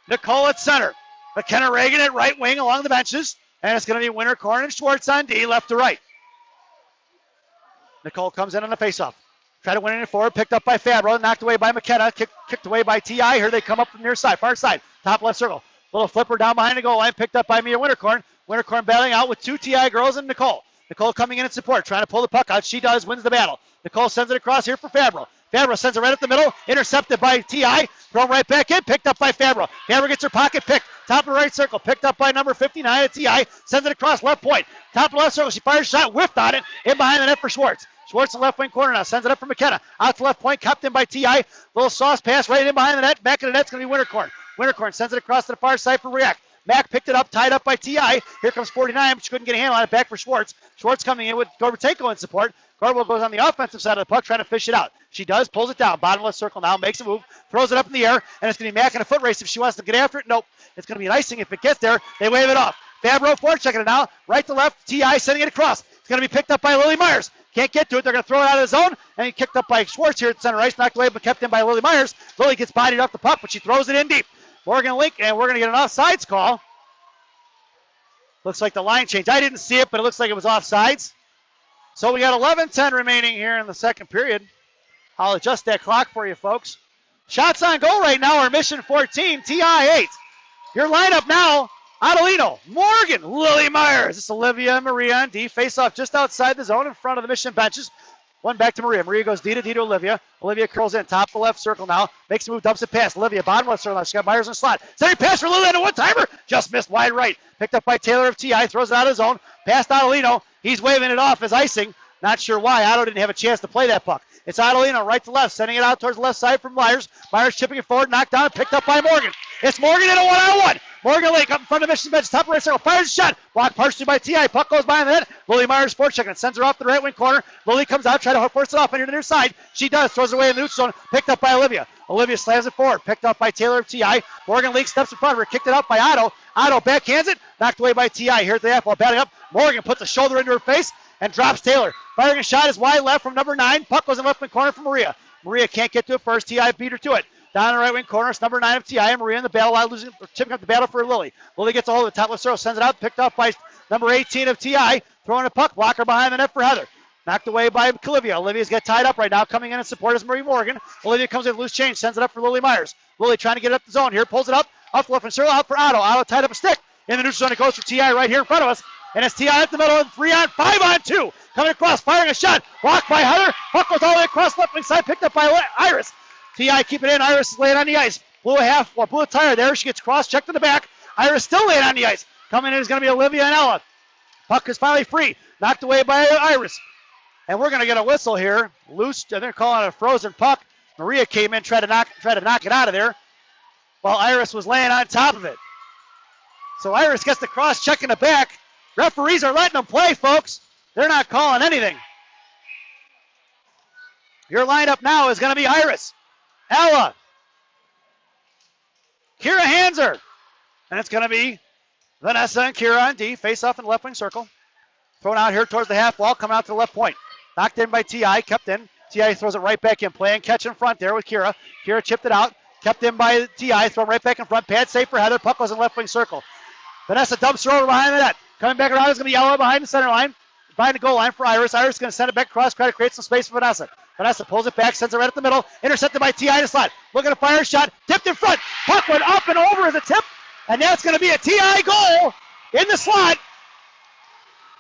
Nicole at center. McKenna Reagan at right wing along the benches. And it's going to be Wintercorn and Schwartz on D, left to right. Nicole comes in on the faceoff. Try to win it forward. Picked up by Fabro. Knocked away by McKenna. Kicked away by T.I. Here they come up from the near side. Far side. Top left circle. Little flipper down behind the goal line. Picked up by Mia Wintercorn. Wintercorn battling out with 2 T.I. girls and Nicole. Nicole coming in support. Trying to pull the puck out. She does. Wins the battle. Nicole sends it across here for Fabro. Fabro sends it right up the middle. Intercepted by T.I. Thrown right back in. Picked up by Fabro. Fabro gets her pocket picked. Top of the right circle. Picked up by number 59 at T.I. Sends it across left point. Top of the left circle. She fires a shot. Whiffed on it. In behind the net for Schwartz. Schwartz in left wing corner now. Sends it up for McKenna. Out to left point. Kept in by T.I. Little sauce pass right in behind the net. Back of the net's going to be Winterkorn. Winterkorn sends it across to the far side for Riak. Mack picked it up, tied up by T.I. Here comes 49, but she couldn't get a handle on it. Back for Schwartz. Schwartz coming in with Gorbatenko in support. Gorbo goes on the offensive side of the puck, trying to fish it out. She does, pulls it down. Bottom left circle now, makes a move, throws it up in the air, and it's going to be Mack in a foot race if she wants to get after it. Nope. It's going to be an icing if it gets there. They wave it off. Fabro forechecking it now. Right to left, T.I. sending it across. It's going to be picked up by Lily Myers. Can't get to it. They're going to throw it out of the zone, and he kicked up by Schwartz here at center ice. Knocked away, but kept in by Lily Myers. Lily gets bodied off the puck, but she throws it in deep. Morgan Link, and we're going to get an offsides call. Looks like the line change. I didn't see it, but it looks like it was offsides. So we got 11:10 remaining here in the second period. I'll adjust that clock for you, folks. Shots on goal right now are Mission 14, TI 8. Your lineup now, Adelino, Morgan, Lily Myers. It's Olivia and Maria on D. Face off just outside the zone in front of the Mission benches. One back to Maria. Maria goes D to Olivia. Olivia curls in, top of the left circle now. Makes a move, dumps it past. Olivia, bottom left circle now. She's got Myers in the slot. Sending pass for Lily on a one-timer. Just missed wide right. Picked up by Taylor of TI. Throws it out of the zone. Past Adelino. He's waving it off as icing. Not sure why. Otto didn't have a chance to play that puck. It's Adelino right to left, sending it out towards the left side from Myers. Myers chipping it forward, knocked down, picked up by Morgan. It's Morgan in a one-on-one. Morgan Lake up in front of Mission bench, top right circle, fires a shot. Blocked partially by T.I. Puck goes by the net. Lily Myers forechecking, sends her off the right wing corner. Lily comes out, trying to force it off into the near side. She does, throws it away in the neutral zone, picked up by Olivia. Olivia slams it forward, picked up by Taylor of T.I. Morgan Lake steps in front of her, kicked it out by Otto. Otto backhands it, knocked away by T.I. Here at the half wall, batting up. Morgan puts a shoulder into her face and drops Taylor. Firing a shot is wide left from number 9. Puck goes in left wing corner for Maria. Maria can't get to it first. T.I. beat her to it. Down in the right wing corner, it's number 9 of T.I. and Maria in the battle, chipping up the battle for Lily. Lily gets a hold of the top left circle, sends it out, picked up by number 18 of T.I. Throwing a puck, blocker behind the net for Heather. Knocked away by Olivia. Olivia's got tied up right now. Coming in support is Marie Morgan. Olivia comes in loose change, sends it up for Lily Myers. Lily trying to get it up the zone here, pulls it up the left wing circle, out for Otto. Otto tied up a stick. In the neutral zone, it goes for T.I. right here in front of us. And it's T.I. up the middle, 3-on-5-on-2. Coming across, firing a shot. Blocked by Heather. Puck goes all the way across left wing side, picked up by Iris. T.I. keep it in. Iris is laying on the ice. Blew a tire there. She gets cross, checked to the back. Iris still laying on the ice. Coming in is going to be Olivia and Ella. Puck is finally free. Knocked away by Iris. And we're going to get a whistle here. Loose. They're calling it a frozen puck. Maria came in, tried to knock it out of there, while Iris was laying on top of it. So Iris gets the cross, checking the back. Referees are letting them play, folks. They're not calling anything. Your lineup now is going to be Iris, Ella, Kira Hanser, and it's going to be Vanessa and Kira on D. Face off in the left wing circle. Thrown out here towards the half wall, coming out to the left point. Knocked in by T.I., kept in. T.I. throws it right back in, playing catch in front there with Kira. Kira chipped it out, kept in by T.I., thrown right back in front. Pad safe for Heather. Puck goes in left wing circle. Vanessa dumps her over behind the net. Coming back around is going to be Ella behind the center line. Behind the goal line for Iris. Iris is going to send it back across, try to create some space for Vanessa. Vanessa pulls it back, sends it right at the middle. Intercepted by T.I. in the slot. Looking to fire a shot. Tipped in front. Puck went up and over as a tip. And that's going to be a T.I. goal in the slot.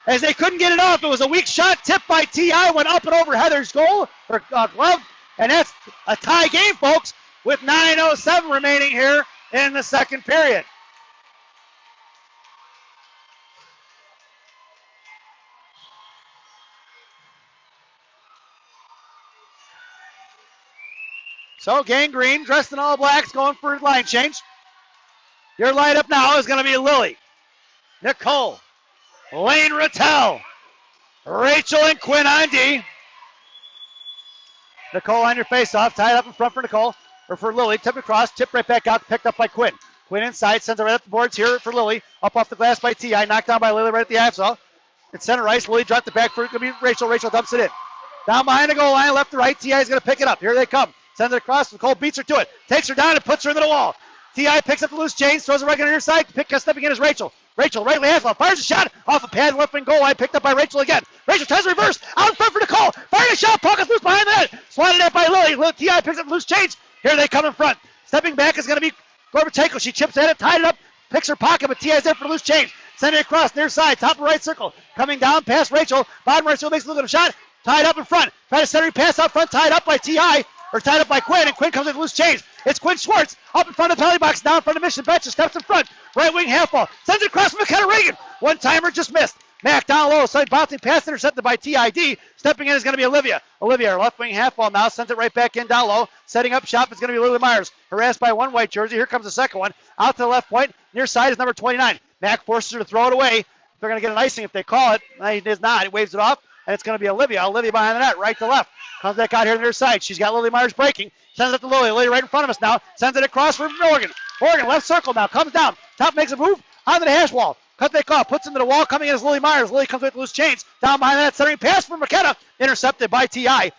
As they couldn't get it off. It was a weak shot. Tipped by T.I. Went up and over Heather's goal. Or glove. And that's a tie game, folks, with 9:07 remaining here in the second period. So Gang Green, dressed in all blacks, going for line change. Your lineup now is going to be Lily, Nicole, Lane Rattel, Rachel and Quinn on D. Nicole on your face-off, tied up in front for Nicole, or for Lily. Tip across, tip right back out, picked up by Quinn. Quinn inside, sends it right up the boards here for Lily. Up off the glass by T.I., knocked down by Lily right at the half zone. It's center ice, Lily dropped it back for Rachel. Rachel dumps it in. Down behind the goal line, left to right, T.I. is going to pick it up. Here they come. Sends it across. Nicole beats her to it. Takes her down and puts her into the wall. T.I. picks up the loose chains, throws it right on her side. Stepping in is Rachel. Rachel, right half wall, fires a shot off a pad left wing goal line. Picked up by Rachel again. Rachel tries to reverse. Out in front for Nicole. Firing a shot. Puck is loose behind the net. Swatted at by Lily. T.I. picks up the loose chains. Here they come in front. Stepping back is going to be Gorbatenko. She chips at it, tied it up, picks her pocket, but T.I.'s there for the loose change. Send it across near side, top of right circle. Coming down past Rachel. Bottom right circle makes a look at a shot. Tied up in front. Try to center pass out front. Tied up by T.I. Or tied up by Quinn, and Quinn comes with a loose change. It's Quinn Schwartz up in front of the penalty box, down in front of Mission bench, steps in front. Right wing half ball. Sends it across from McKenna Reagan. One timer just missed. Mac down low, side bouncing pass intercepted by TID. Stepping in is going to be Olivia. Olivia, her left wing half ball now, sends it right back in down low. Setting up shop is going to be Lily Myers. Harassed by one white jersey. Here comes the second one. Out to the left point. Near side is number 29. Mac forces her to throw it away. They're going to get an icing if they call it. It is not. It waves it off, and it's going to be Olivia. Olivia behind the net, right to left. Comes back out here near side. She's got Lily Myers breaking. Sends it to Lily. Lily right in front of us now. Sends it across for Morgan. Morgan, left circle now. Comes down. Top makes a move onto the hash wall. Cut that call. Puts into the wall. Coming in is Lily Myers. Lily comes with loose chains. Down behind that. Centering pass for McKenna. Intercepted by T.I.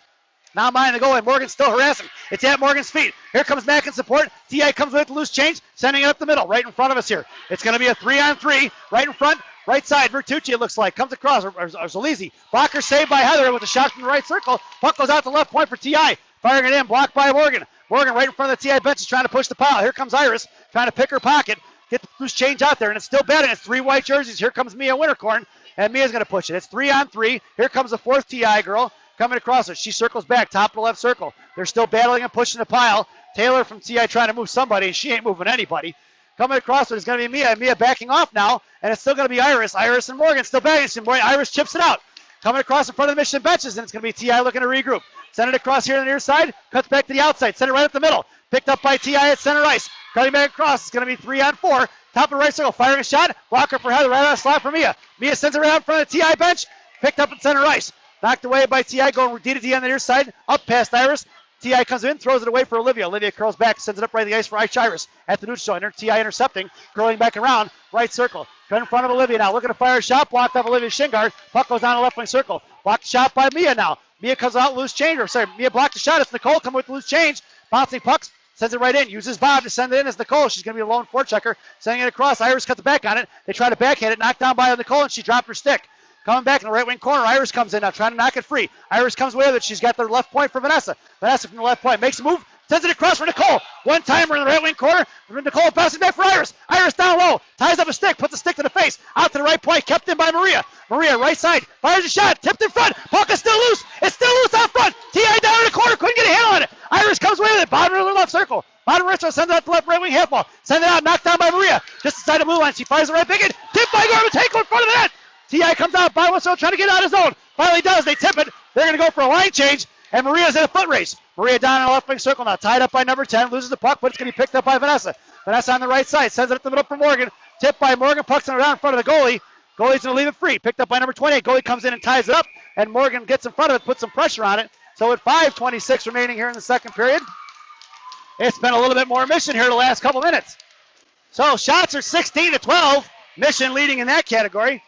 Now behind the goal, and Morgan's still harassing. It's at Morgan's feet. Here comes Mac in support. T.I. comes with loose change. Sending it up the middle. Right in front of us here. It's going to be a 3-on-3. Right in front. Right side, Bertucci, it looks like. Comes across, or Zalizi. Blocker saved by Heather with a shot from the right circle. Puck goes out to left point for T.I. Firing it in, blocked by Morgan. Morgan right in front of the T.I. bench is trying to push the pile. Here comes Iris, trying to pick her pocket. Get the loose change out there, and it's still batting. It's 3 white jerseys. Here comes Mia Winterkorn, and Mia's going to push it. It's 3-on-3. Here comes the fourth T.I. girl coming across it. She circles back, top of the left circle. They're still battling and pushing the pile. Taylor from T.I. trying to move somebody, and she ain't moving anybody. Coming across it is going to be Mia. Mia backing off now, and it's still going to be Iris. Iris and Morgan still backing. Iris chips it out. Coming across in front of the Mission benches, and it's going to be T.I. looking to regroup. Send it across here on the near side. Cuts back to the outside. Send it right up the middle. Picked up by T.I. at center ice. Cutting back across. It's going to be 3-on-4. Top of the right circle. Firing a shot. Blocker for Heather. Right out of the slot for Mia. Mia sends it right out in front of the T.I. bench. Picked up at center ice. Knocked away by T.I. Going D-to-D on the near side. Up past Iris. T.I. comes in, throws it away for Olivia. Olivia curls back, sends it up right to the ice for Iris at the neutral zone. T.I. intercepting, curling back around, right circle. Right in front of Olivia now, looking to fire a shot, blocked off Olivia's shin guard. Puck goes down the left wing circle. Blocked shot by Mia now. Mia comes out, loose change. Mia blocked the shot. It's Nicole coming with loose change. Bouncing pucks, sends it right in. Uses Bob to send it in as Nicole. She's going to be a lone forechecker. Sending it across. Iris cuts the back on it. They try to backhand it, knocked down by Nicole, and she dropped her stick. Coming back in the right wing corner, Iris comes in now, trying to knock it free. Iris comes away with it. She's got the left point for Vanessa. Vanessa from the left point makes a move, sends it across for Nicole. One timer in the right wing corner. Nicole bouncing back for Iris. Iris down low, ties up a stick, puts a stick to the face. Out to the right point, kept in by Maria. Maria, right side, fires a shot, tipped in front. Puck is still loose. It's still loose out front. T.I. down in the corner, couldn't get a handle on it. Iris comes away with it, bottom of the left circle. Bottom right circle, sends it out to left right wing half ball. Send it out, knocked down by Maria. Just inside the blue line, she fires the right big in. Tipped by Gorbatenko in front of the net. T.I. comes out, by whistle, trying to get out of zone. Finally does, they tip it. They're going to go for a line change, and Maria's in a foot race. Maria down in the left wing circle now, tied up by number 10, loses the puck, but it's going to be picked up by Vanessa. Vanessa on the right side, sends it up the middle for Morgan. Tipped by Morgan, puck's around in front of the goalie. Goalie's going to leave it free. Picked up by number 28. Goalie comes in and ties it up, and Morgan gets in front of it, puts some pressure on it. So with 5:26 remaining here in the second period, it's been a little bit more Mission here the last couple minutes. So shots are 16-12. Mission leading in that category.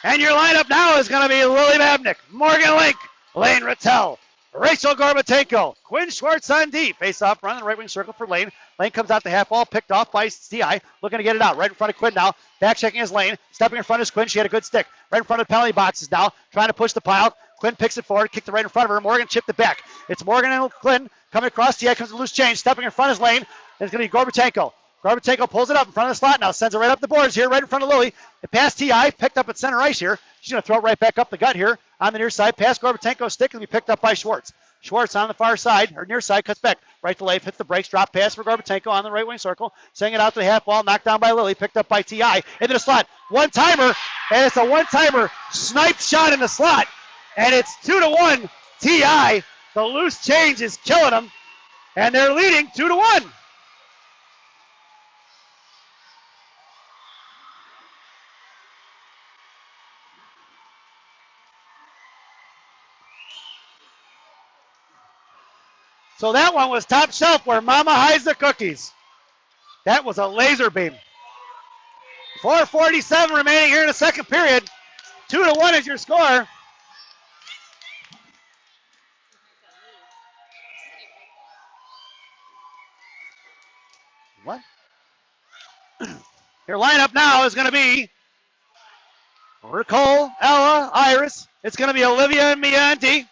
And your lineup now is going to be Lily Babnick, Morgan Link, Lane Rattel, Rachel Gorbatenko, Quinn Schwartz on D. Face off run in the right wing circle for Lane. Lane comes out the half wall, picked off by T.I. Looking to get it out right in front of Quinn now. Back checking his Lane. Stepping in front is Quinn. She had a good stick. Right in front of the penalty boxes now. Trying to push the pile. Quinn picks it forward, kicked it right in front of her. Morgan chipped it back. It's Morgan and Quinn coming across. T.I. comes with a loose change. Stepping in front is Lane. It's going to be Gorbatenko. Gorbatenko pulls it up in front of the slot now, sends it right up the boards here, right in front of Lily. It passed T.I., picked up at center ice here. She's going to throw it right back up the gut here on the near side. Past Gorbatenko's stick and be picked up by Schwartz. Schwartz on the far side, or near side, cuts back. Right to left, hits the brakes, drop pass for Gorbatenko on the right wing circle. Sending it out to the half wall, knocked down by Lily, picked up by T.I. Into the slot. One-timer, and it's a one-timer sniped shot in the slot. And it's 2-1 T.I. The loose change is killing them, and they're leading 2-1. So that one was top shelf where Mama hides the cookies. That was a laser beam. 4:47 remaining here in the second period. 2-1 is your score. What? Your lineup now is going to be Nicole, Ella, Iris. It's going to be Olivia and Mia and D.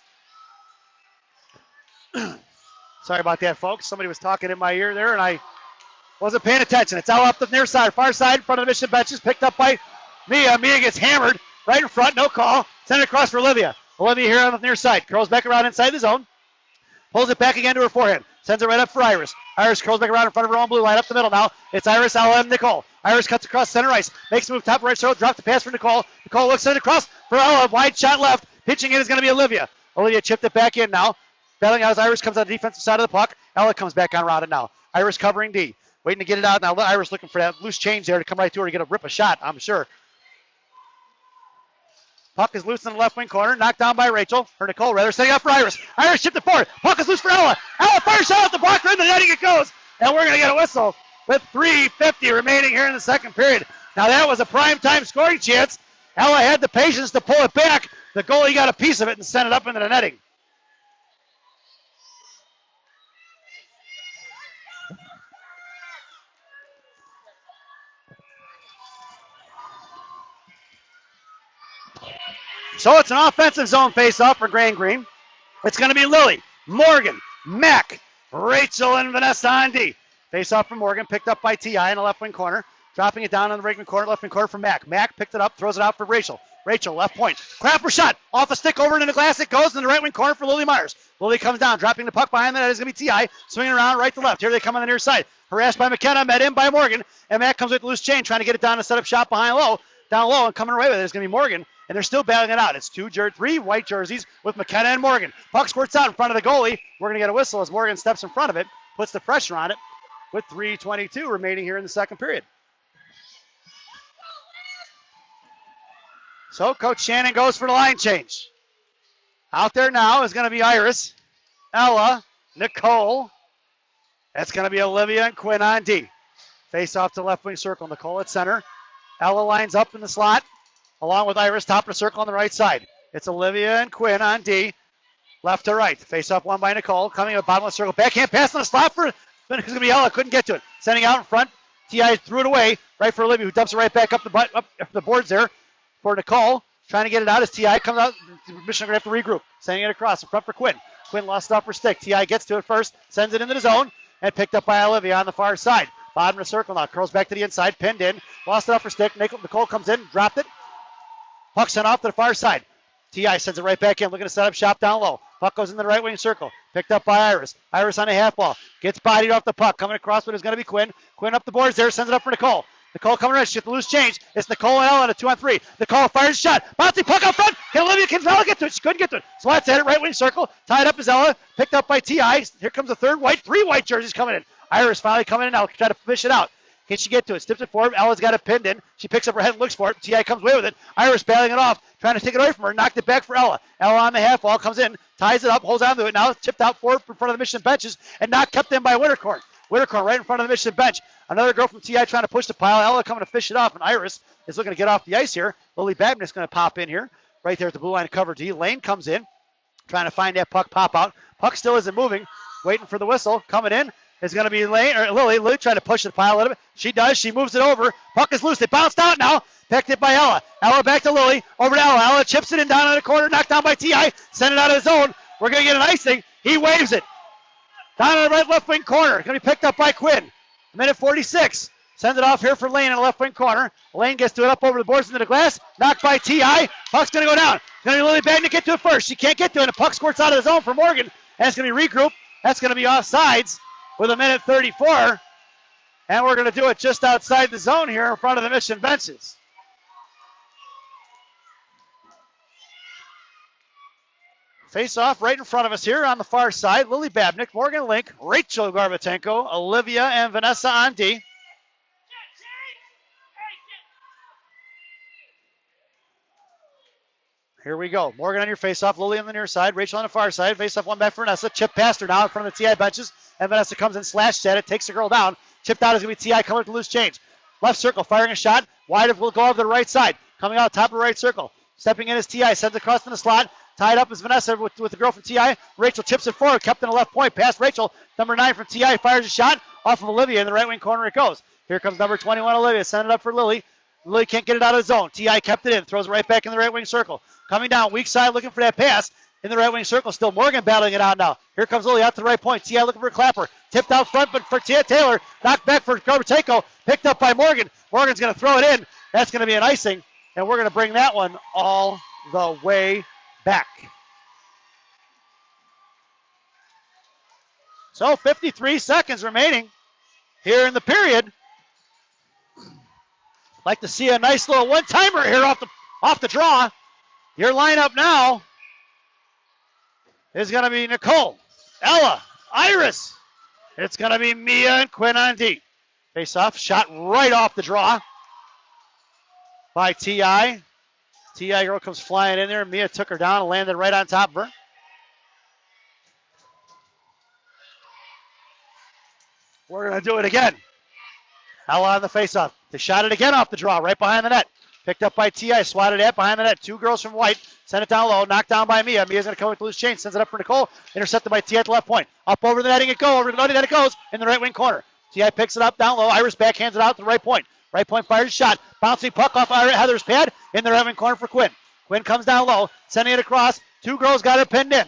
Sorry about that, folks. Somebody was talking in my ear there, and I wasn't paying attention. It's out up the near side, far side, in front of the Mission benches, picked up by Mia. Mia gets hammered right in front, no call. Send it across for Olivia. Olivia here on the near side. Curls back around inside the zone. Pulls it back again to her forehand. Sends it right up for Iris. Iris curls back around in front of her own blue line, up the middle now. It's Iris, Ella, and Nicole. Iris cuts across center ice. Makes a move top right circle. Drops the pass for Nicole. Nicole looks it across for Ella. Wide shot left. Pitching in is going to be Olivia. Olivia chipped it back in now. Battling out as Iris comes on the defensive side of the puck. Ella comes back on around it now. Iris covering D. Waiting to get it out now. Iris looking for that loose change there to come right to her to get a rip a shot, I'm sure. Puck is loose in the left wing corner. Knocked down by Rachel. Or Nicole, rather. Setting up for Iris. Iris chipped it forward. Puck is loose for Ella. Ella fires shot at the blocker. In the netting it goes. And we're going to get a whistle with 3:50 remaining here in the second period. Now that was a prime time scoring chance. Ella had the patience to pull it back. The goalie got a piece of it and sent it up into the netting. So it's an offensive zone face-off for Grand Green. It's going to be Lily, Morgan, Mac, Rachel, and Vanessa on D. Face-off from Morgan, picked up by T.I. in the left wing corner. Dropping it down on the right wing corner, left wing corner for Mac. Mac picked it up, throws it out for Rachel. Rachel, left point. Clapper shot. Off the stick, over into the glass. It goes in the right wing corner for Lily Myers. Lily comes down, dropping the puck behind the net. It's going to be T.I. Swinging around right to left. Here they come on the near side. Harassed by McKenna, met in by Morgan. And Mac comes with loose chain, trying to get it down to set up shot behind low. Down low and coming away with it is going to be Morgan. And they're still battling it out. It's three white jerseys with McKenna and Morgan. Puck squirts out in front of the goalie. We're going to get a whistle as Morgan steps in front of it, puts the pressure on it with 3:22 remaining here in the second period. So Coach Shannon goes for the line change. Out there now is going to be Iris, Ella, Nicole. That's going to be Olivia and Quinn on D. Face off to left wing circle. Nicole at center. Ella lines up in the slot, along with Iris, top of the circle on the right side. It's Olivia and Quinn on D, left to right. Face off one by Nicole, coming at the bottom of the circle. Backhand pass on the slot for, it's going to be Ella, couldn't get to it. Sending out in front, T.I. threw it away, right for Olivia, who dumps it right back up the boards there for Nicole. Trying to get it out as T.I. comes out. Michigan going to have to regroup. Sending it across in front for Quinn. Quinn lost it off her stick. T.I. gets to it first, sends it into the zone, and picked up by Olivia on the far side. Bottom of the circle now, curls back to the inside, pinned in, lost it off her stick. Nicole comes in, dropped it. Puck sent off to the far side. T.I. sends it right back in, looking to set up shop down low. Puck goes in the right wing circle. Picked up by Iris. Iris on a half ball. Gets bodied off the puck. Coming across, but it's going to be Quinn. Quinn up the boards there, sends it up for Nicole. Nicole coming around. She gets the loose change. It's Nicole and Ella on a 2-on-3. Nicole fires a shot. Bouncing puck out front. Can Ella get to it? She couldn't get to it. Slats at it, right wing circle. Tied up is Ella. Picked up by T.I. Here comes the three white jerseys coming in. Iris finally coming in now. Try to fish it out. Can she get to it? Stips it forward. Ella's got it pinned in. She picks up her head and looks for it. T.I. comes away with it. Iris battling it off, trying to take it away from her. Knocked it back for Ella. Ella on the half wall, comes in, ties it up, holds on to it. Now tipped out forward in front of the Michigan benches and not kept in by Wintercorn. Wintercorn right in front of the Michigan bench. Another girl from T.I. trying to push the pile. Ella coming to fish it off, and Iris is looking to get off the ice here. Lily Babin's going to pop in here, right there at the blue line to cover D. Lane comes in, trying to find that puck pop out. Puck still isn't moving, waiting for the whistle. Coming in is going to be Lily. Lily trying to push the pile a little bit. She does. She moves it over. Puck is loose. It bounced out now. Picked it by Ella. Ella back to Lily. Over to Ella. Ella chips it in down in the corner. Knocked down by T.I. Send it out of the zone. We're going to get an icing. He waves it. Down in the right left wing corner. Going to be picked up by Quinn. Minute 46. Sends it off here for Lane in the left wing corner. Lane gets to it up over the boards into the glass. Knocked by T.I. Puck's going to go down. Going to be Lily Baden to get to it first. She can't get to it. And the puck squirts out of the zone for Morgan. And it's going to be regrouped. That's going to be offsides with a minute 34. And we're going to do it just outside the zone here in front of the Mission benches. Face off right in front of us here on the far side. Lily Babnick, Morgan Link, Rachel Garbatenko, Olivia, and Vanessa on D. Here we go. Morgan on your face-off. Lily on the near side. Rachel on the far side. Face-off one back for Vanessa. Chip past her now in front of the T.I. benches. And Vanessa comes in, slashed at it, takes the girl down. Chipped out is going to be T.I. coming to loose change. Left circle, firing a shot. Wide will go over to the right side. Coming out top of the right circle. Stepping in is T.I. Sends it across in the slot. Tied up is Vanessa with the girl from T.I. Rachel chips it forward. Kept in the left point. Past Rachel. Number 9 from T.I. fires a shot. Off of Olivia in the right wing corner it goes. Here comes number 21, Olivia. Send it up for Lily. Lily can't get it out of the zone. T.I. kept it in. Throws it right back in the right wing circle. Coming down, weak side, looking for that pass. In the right wing circle, still Morgan battling it out now. Here comes Lily out to the right point. T.I. looking for a clapper. Tipped out front, but for Taylor. Knocked back for Garbatenko. Picked up by Morgan. Morgan's going to throw it in. That's going to be an icing. And we're going to bring that one all the way back. So 53 seconds remaining here in the period. Like to see a nice little one-timer here off the draw. Your lineup now is going to be Nicole, Ella, Iris. It's going to be Mia and Quinn on D. Face-off, shot right off the draw by T.I. T.I. girl comes flying in there. Mia took her down and landed right on top of her. We're going to do it again. Ella on the face-off. They shot it again off the draw, right behind the net. Picked up by T.I., swatted at behind the net. Two girls from White. Send it down low, knocked down by Mia. Mia's going to come with the loose change. Sends it up for Nicole. Intercepted by T.I. at the left point. Up over the netting it goes. Over the netting it goes in the right wing corner. T.I. picks it up down low. Iris backhands it out to the right point. Right point fires a shot. Bouncing puck off Heather's pad in the right wing corner for Quinn. Quinn comes down low, sending it across. Two girls got it pinned in.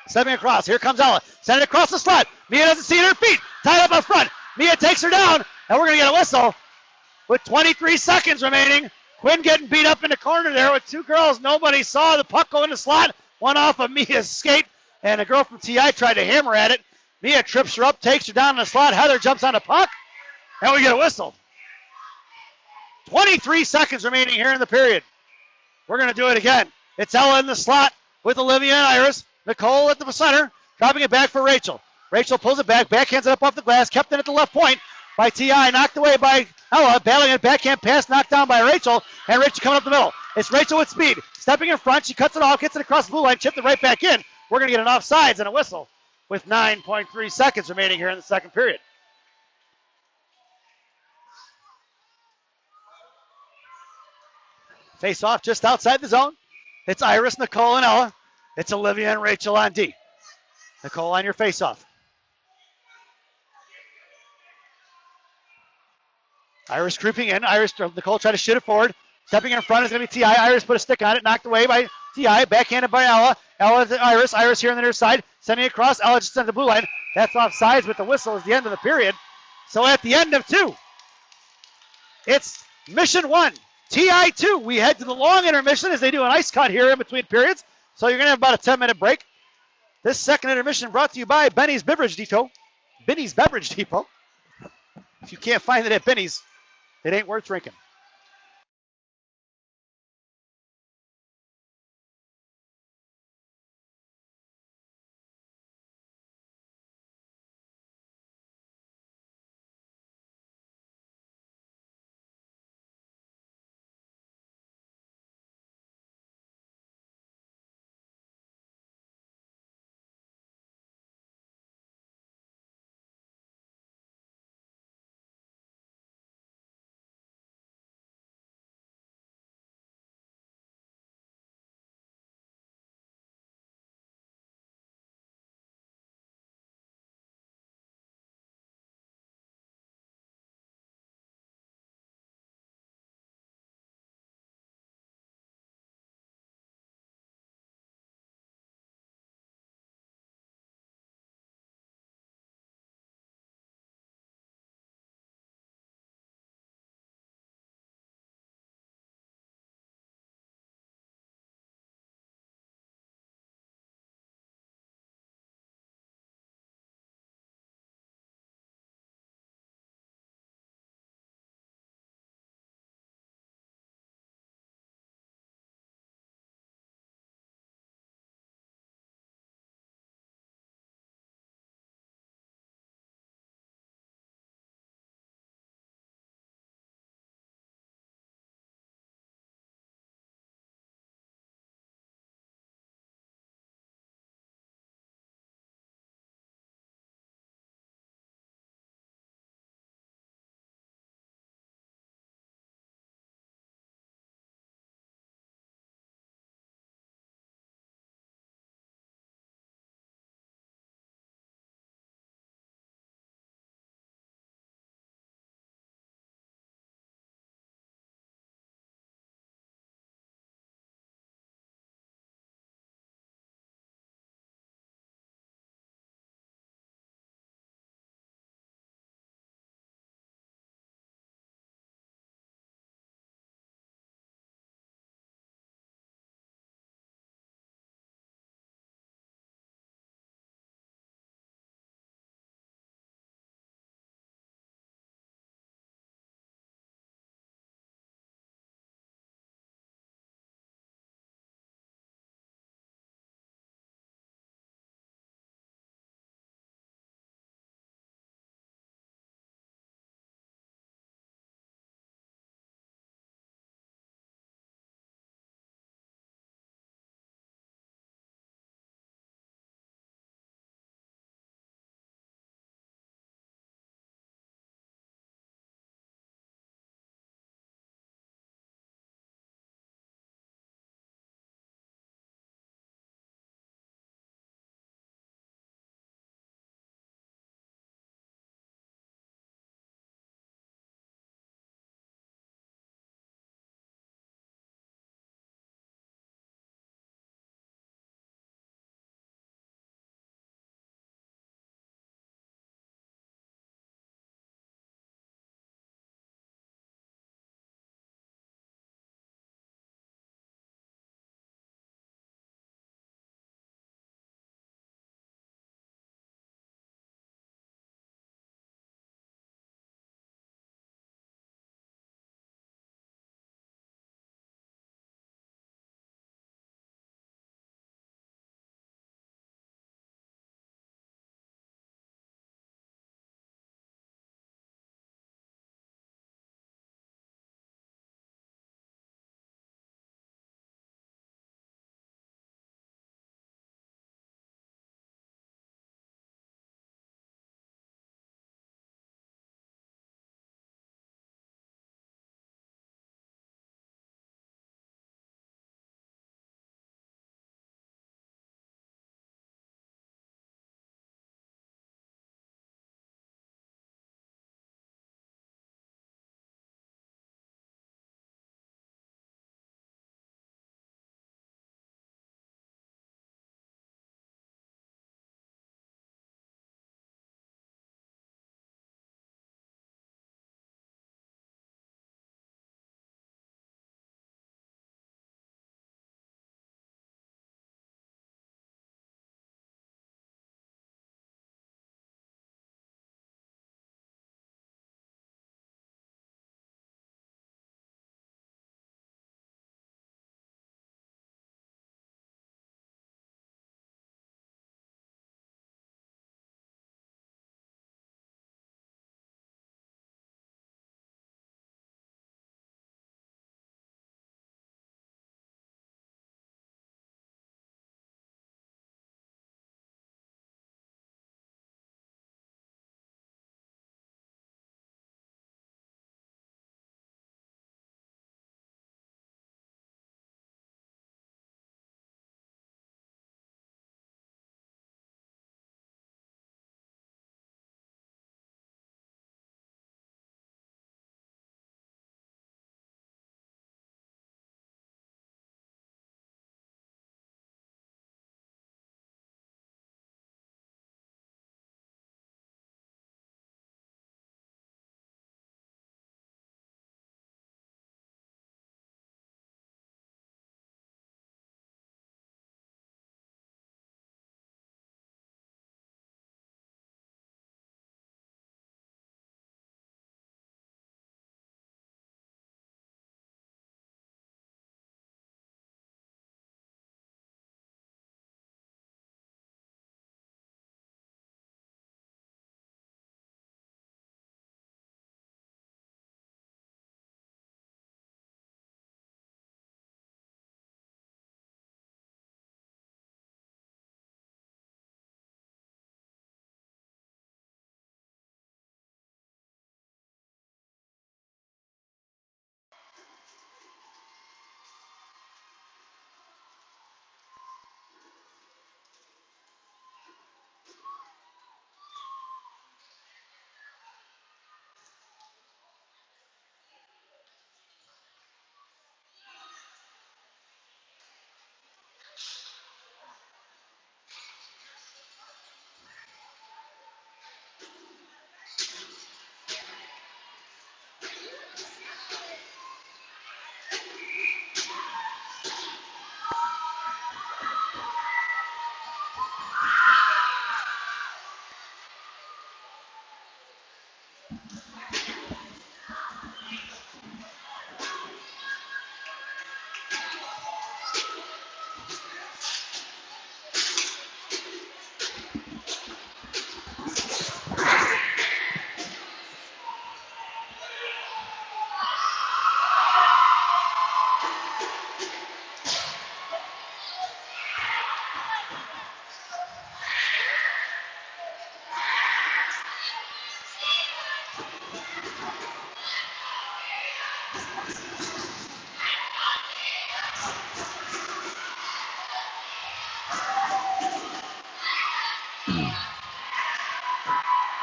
Stepping across. Here comes Ella. Send it across the slot. Mia doesn't see it at her feet. Tied up front. Mia takes her down, and we're going to get a whistle with 23 seconds remaining. Quinn getting beat up in the corner there with two girls. Nobody saw the puck go in the slot. One off of Mia's skate, and a girl from TI tried to hammer at it. Mia trips her up, takes her down in the slot. Heather jumps on the puck, and we get a whistle. 23 seconds remaining here in the period. We're going to do it again. It's Ella in the slot with Olivia and Iris. Nicole at the center, dropping it back for Rachel. Rachel pulls it back, backhands it up off the glass, kept it at the left point by T.I., knocked away by Ella, battling it, backhand pass, knocked down by Rachel, and Rachel coming up the middle. It's Rachel with speed, stepping in front, she cuts it off, gets it across the blue line, chipped it right back in. We're going to get an offsides and a whistle with 9.3 seconds remaining here in the second period. Face off just outside the zone. It's Iris, Nicole, and Ella. It's Olivia and Rachel on D. Nicole on your face off. Iris creeping in. Nicole tried to shoot it forward. Stepping in front is going to be T.I. Iris put a stick on it, knocked away by T.I. Backhanded by Ella. Ella to Iris. Iris here on the near side. Sending it across. Ella just sent the blue line. That's offsides, but the whistle is the end of the period. So at the end of two, it's Mission 1, TI 2. We head to the long intermission as they do an ice cut here in between periods. So you're going to have about a 10-minute break. This second intermission brought to you by Benny's Beverage Depot. Benny's Beverage Depot. If you can't find it at Benny's, it ain't worth drinking.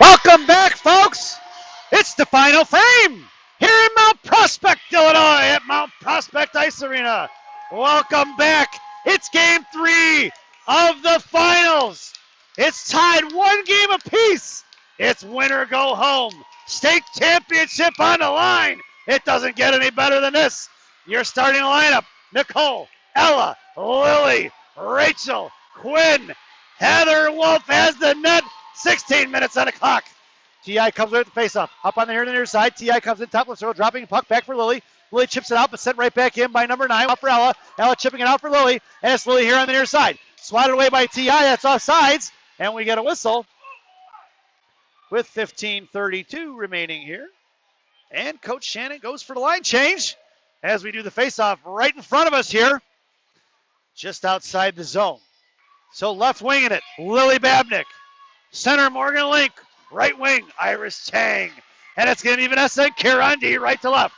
Welcome back, folks. It's the final frame here in Mount Prospect, Illinois at Mount Prospect Ice Arena. Welcome back. It's game 3 of the finals. It's tied 1 game apiece. It's win or go home. State championship on the line. It doesn't get any better than this. Your starting lineup: Nicole, Ella, Lily, Rachel, Quinn, Heather Wolf has the net. 16 minutes on the clock. T.I. comes with the face-off. Up on the near side. T.I. comes in top left circle, dropping puck back for Lily. Lily chips it out, but sent right back in by number 9. Out for Ella. Ella chipping it out for Lily. And it's Lily here on the near side. Swatted away by T.I. That's offsides. And we get a whistle with 15:32 remaining here. And Coach Shannon goes for the line change as we do the face-off right in front of us here. Just outside the zone. So left winging it, Lily Babnick. Center, Morgan Link. Right wing, Iris Chang. And it's going to be Vanessa and Kirandi right to left.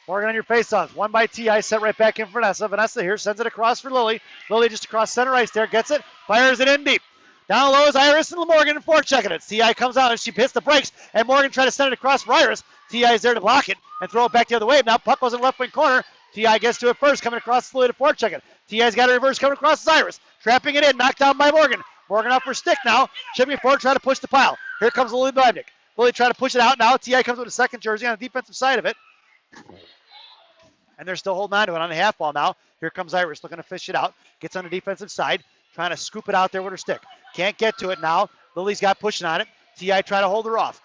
Morgan on your face-offs. One by T.I. Set right back in for Vanessa. Vanessa here sends it across for Lily. Lily just across center ice there. Gets it. Fires it in deep. Down low is Iris and Morgan and forechecking it. T.I. comes out and she hits the brakes. And Morgan tries to send it across for Iris. T.I. is there to block it and throw it back the other way. Now puck goes in left wing corner. T.I. gets to it first. Coming across Lily to forecheck it. T.I.'s got a reverse coming across is Iris. Trapping it in. Knocked down by Morgan. Morgan off her stick now. Chipping forward, trying to push the pile. Here comes Lily Babnick. Lily trying to push it out now. T.I. comes with a second jersey on the defensive side of it. And they're still holding on to it on the half ball now. Here comes Iris looking to fish it out. Gets on the defensive side. Trying to scoop it out there with her stick. Can't get to it now. Lily's got pushing on it. T.I. trying to hold her off.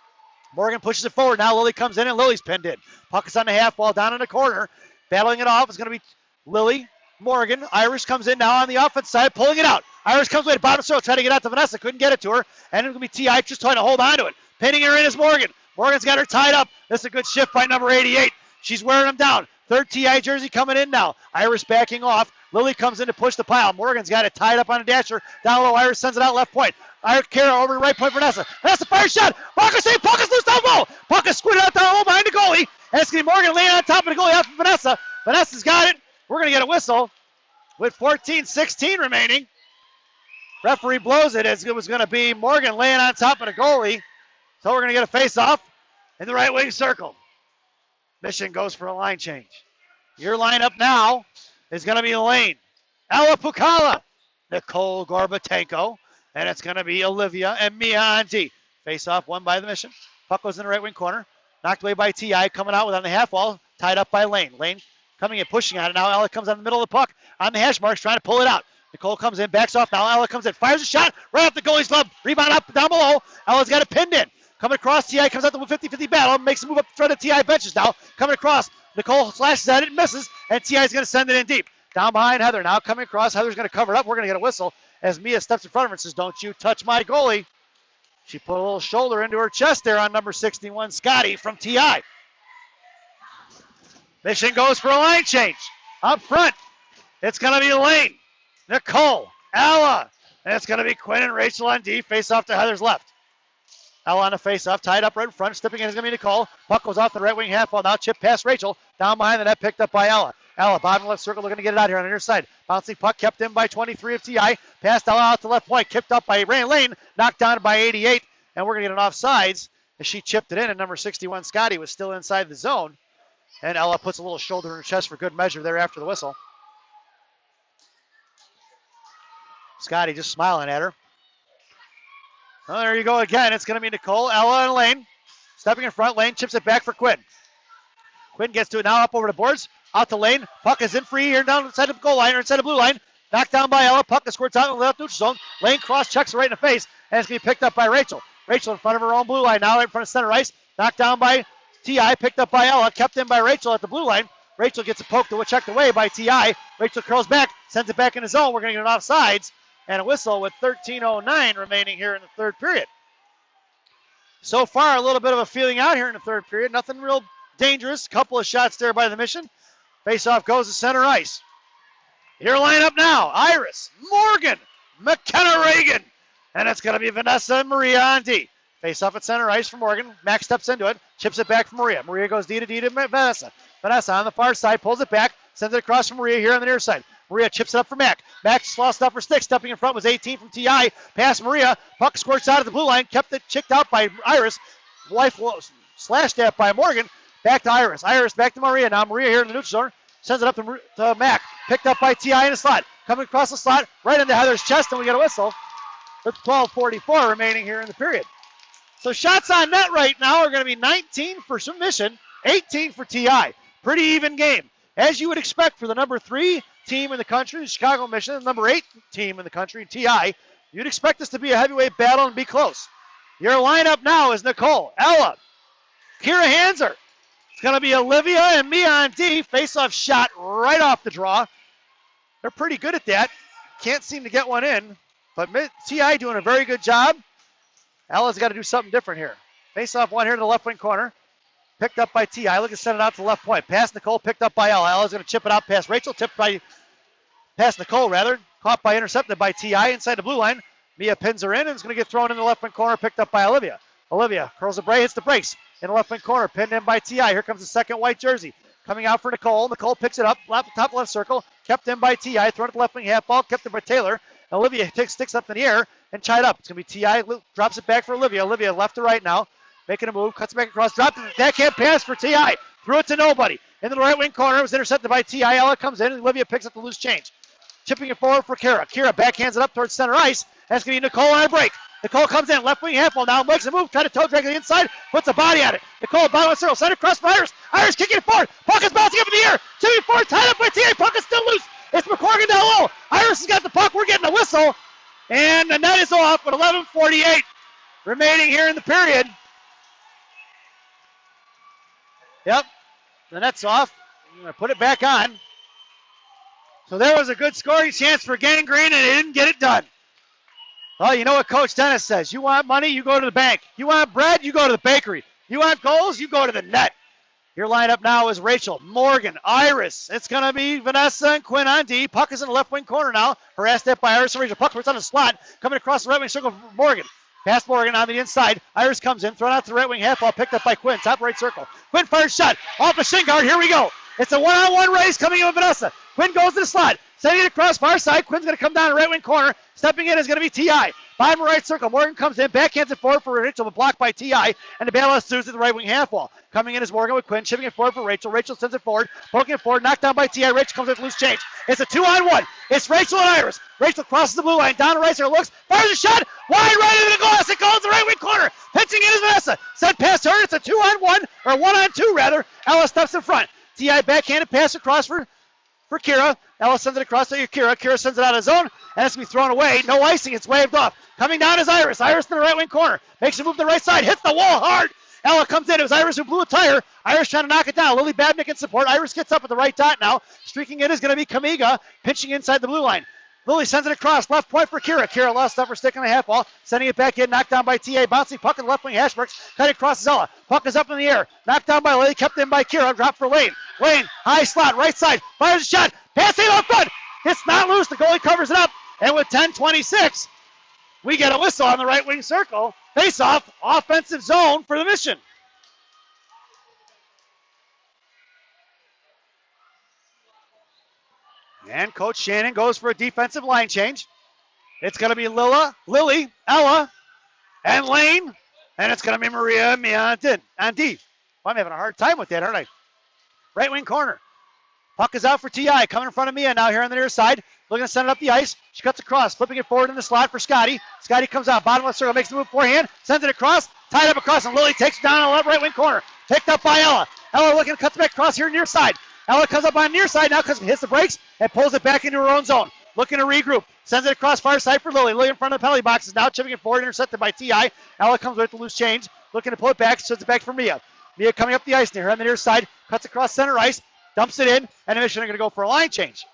Morgan pushes it forward. Now Lily comes in and Lily's pinned in. Puck is on the half wall down in the corner. Battling it off is going to be Lily. Morgan. Iris comes in now on the offense side, pulling it out. Iris comes away to bottom circle, trying to get out to Vanessa. Couldn't get it to her. And it's going to be T.I. just trying to hold on to it. Pinning her in is Morgan. Morgan's got her tied up. This is a good shift by number 88. She's wearing him down. Third T.I. jersey coming in now. Iris backing off. Lily comes in to push the pile. Morgan's got it tied up on a dasher. Down low, Iris sends it out left point. Iris Kara over to right point for Vanessa. Vanessa fire shot. Puck is safe. Puck is loose down low. Puck is squirted out down low behind the goalie. And it's going to be Morgan laying on top of the goalie out for Vanessa. Vanessa's got it. We're going to get a whistle with 14:16 remaining. Referee blows it as it was going to be Morgan laying on top of the goalie. So we're going to get a face-off in the right wing circle. Mission goes for a line change. Your lineup now is going to be Lane, Ella Pukala, Nicole Gorbatenko, and it's going to be Olivia and Mia Anti. Face-off won by the Mission. Puck goes in the right wing corner. Knocked away by T.I. Coming out with on the half wall. Tied up by Lane. Lane coming in, pushing on it. Now Ella comes on the middle of the puck on the hash marks, trying to pull it out. Nicole comes in, backs off. Now Ella comes in, fires a shot right off the goalie's glove. Rebound up, down below. Ella's got it pinned in. Coming across, T.I. comes out the 50-50 battle. Makes a move up the front of T.I. benches now. Coming across, Nicole slashes at it, misses, and T.I. is going to send it in deep. Down behind Heather. Now coming across, Heather's going to cover it up. We're going to get a whistle as Mia steps in front of her and says, "Don't you touch my goalie." She put a little shoulder into her chest there on number 61, Scotty from T.I. Mission goes for a line change. Up front, it's going to be Lane, Nicole, Ella, and it's going to be Quinn and Rachel on D. Face off to Heather's left. Ella on the face-off, tied up right in front. Stepping in is going to be Nicole. Puck goes off the right wing half wall. Now chip past Rachel. Down behind the net, picked up by Ella. Ella, bottom left circle, looking to get it out here on the near side. Bouncing puck kept in by 23 of T.I. Passed Ella out to left point. Kicked up by Lane. Knocked down by 88. And we're going to get an offsides as she chipped it in. And number 61, Scotty, was still inside the zone. And Ella puts a little shoulder in her chest for good measure there after the whistle. Scotty just smiling at her. Well, there you go again. It's going to be Nicole, Ella, and Lane. Stepping in front. Lane chips it back for Quinn. Quinn gets to it now, up over the boards. Out to Lane. Puck is in free here down inside of the goal line or inside the blue line. Knocked down by Ella. Puck is squirts out in the left neutral zone. Lane cross checks it right in the face. And it's going to be picked up by Rachel. Rachel in front of her own blue line now, right in front of center ice. Knocked down by T.I., picked up by Ella, kept in by Rachel at the blue line. Rachel gets a poke to checked away by T.I. Rachel curls back, sends it back in the zone. We're going to get it offsides and a whistle with 13:09 remaining here in the third period. So far, a little bit of a feeling out here in the third period. Nothing real dangerous. Couple of shots there by the Mission. Face-off goes to center ice. Your lineup now, Iris, Morgan, McKenna Reagan, and it's going to be Vanessa and Maria on D. Face-off at center ice for Morgan. Max steps into it, chips it back for Maria. Maria goes D to Vanessa. Vanessa on the far side, pulls it back, sends it across for Maria here on the near side. Maria chips it up for Mac. Max lost up for stick. Stepping in front was 18 from T.I. Past Maria. Puck squirts out of the blue line. Kept it chicked out by Iris. Wife slashed at by Morgan. Back to Iris. Iris back to Maria. Now Maria here in the neutral zone. Sends it up to Mac. Picked up by T.I. in the slot. Coming across the slot. Right into Heather's chest. And we get a whistle. With 12:44 remaining here in the period. So shots on net right now are going to be 19 for submission. 18 for T.I. Pretty even game. As you would expect for the number 3 team in the country, the Chicago Mission, the number 8 team in the country, T.I., you'd expect this to be a heavyweight battle and be close. Your lineup now is Nicole, Ella, Kira Hanser. It's going to be Olivia and me on D. Face-off shot right off the draw. They're pretty good at that. Can't seem to get one in, but T.I. doing a very good job. Ella's got to do something different here. Face-off one here to the left wing corner. Picked up by T.I. Looking to send it out to the left point. Pass Nicole, picked up by Ella. Ella's going to chip it out past Rachel. Past Nicole, rather. Caught by, intercepted by T.I. inside the blue line. Mia pins her in and is going to get thrown in the left wing corner. Picked up by Olivia. Olivia curls the break, hits the brakes in the left wing corner. Pinned in by T.I. Here comes the second white jersey. Coming out for Nicole. Nicole picks it up. Top left circle. Kept in by T.I. Thrown at the left wing half ball. Kept in by Taylor. Olivia sticks up in the air and tied up. It's going to be T.I. Drops it back for Olivia. Olivia left to right now. Making a move, cuts back across, dropped it. Backhand pass for T.I. Threw it to nobody. Into the right wing corner. It was intercepted by T.I. Ella comes in, and Olivia picks up the loose change. Chipping it forward for Kira. Kira backhands it up towards center ice. That's going to be Nicole on a break. Nicole comes in, left wing handball now, makes a move, trying to toe drag to the inside, puts a body on it. Nicole, bottom of the circle, send it across for Iris. Iris kicking it forward. Puck is bouncing up in the air. Chipping forward, tied up by T.I. Puck is still loose. It's McCorgan down low. Iris has got the puck. We're getting a whistle. And the net is off with 11:48 remaining here in the period. Yep, the net's off. I'm going to put it back on. So there was a good scoring chance for Gangrene, and they didn't get it done. Well, you know what Coach Dennis says. You want money, you go to the bank. You want bread, you go to the bakery. You want goals, you go to the net. Your lineup now is Rachel, Morgan, Iris. It's going to be Vanessa and Quinn on D. Puck is in the left wing corner now. Harassed at by Iris and Rachel. Puck was on the slot. Coming across the right wing circle for Morgan. Past Morgan on the inside. Iris comes in, thrown out to the right wing half ball, picked up by Quinn, top right circle. Quinn fires shot off the shin guard. Here we go. It's a one-on-one race coming in with Vanessa. Quinn goes to the slot, sending it across far side. Quinn's going to come down the right wing corner. Stepping in is going to be T.I. Bottom right circle. Morgan comes in, backhands it forward for Rachel, but blocked by T.I. And the battle ensues at the right wing half wall. Coming in is Morgan with Quinn, chipping it forward for Rachel. Rachel sends it forward, poking it forward, knocked down by T.I. Rachel comes with loose change. It's a 2-on-1. It's Rachel and Iris. Rachel crosses the blue line, down to right circle, looks, fires a shot, wide right into the glass. It goes to the right wing corner. Pitching in is Vanessa. Sent past her. It's a 2-on-1, or 1-on-2 rather. Ella steps in front. T.I. backhanded pass across for Kira. Ella sends it across to Kira. Kira sends it out of zone, and it's going to be thrown away. No icing. It's waved off. Coming down is Iris. Iris to the right wing corner. Makes a move to the right side. Hits the wall hard. Ella comes in. It was Iris who blew a tire. Iris trying to knock it down. Lily Babnick in support. Iris gets up at the right dot now. Streaking in is going to be Kamiga, pitching inside the blue line. Lily sends it across. Left point for Kira. Kira lost up her stick on the half ball. Sending it back in. Knocked down by T.A. Bouncing puck in the left wing. Hashbrooks. Cutting across Zella. Puck is up in the air. Knocked down by Lily. Kept in by Kira. Dropped for Lane. Lane, high slot, right side. Fires a shot. Passing off front. It's not loose. The goalie covers it up. And with 10:26, we get a whistle on the right wing circle. Face off. Offensive zone for the Mission. And Coach Shannon goes for a defensive line change. It's going to be Lily, Ella, and Lane. And it's going to be Maria and me on D. I'm having a hard time with that, aren't I? Right wing corner. Puck is out for T.I. Coming in front of Mia now here on the near side. Looking to send it up the ice. She cuts across, flipping it forward in the slot for Scotty. Scotty comes out, bottom left circle, makes the move forehand, sends it across, tied up across, and Lily takes it down on the left right wing corner. Picked up by Ella. Ella looking to cut back across here near side. Ella comes up on near side now because hits the brakes and pulls it back into her own zone. Looking to regroup. Sends it across far side for Lily. Lily in front of the penalty box is now chipping it forward, intercepted by T.I. Ella comes with the loose change. looking to pull it back, sends it back for Mia. Mia coming up the ice near her on the near side, cuts across center ice, dumps it in, and Intermission are going to go for a line change.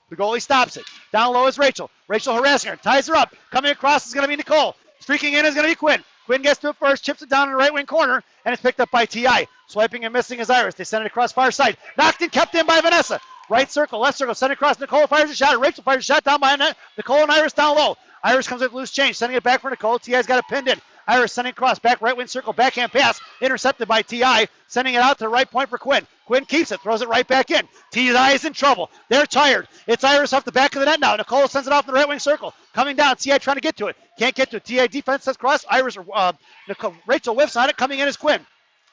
The goalie stops it. Down low is Rachel. Rachel harassing her, ties her up. Coming across is going to be Nicole. Streaking in is going to be Quinn. Quinn gets to it first, chips it down in the right wing corner, and it's picked up by T.I. Swiping and missing is Iris. They send it across far side. Knocked and kept in by Vanessa. Right circle, left circle, send it across. Nicole fires a shot. Rachel fires a shot down by net. Nicole and Iris down low. Iris comes with loose change, sending it back for Nicole. T.I.'s got it pinned in. Iris sending across, back right wing circle, backhand pass, intercepted by T.I., sending it out to the right point for Quinn. Quinn keeps it, throws it right back in. T.I. is in trouble. They're tired. It's Iris off the back of the net now. Nicole sends it off in the right wing circle. Coming down, T.I. trying to get to it. Can't get to it. T.I. defense says cross. Rachel whiffs on it. Coming in is Quinn.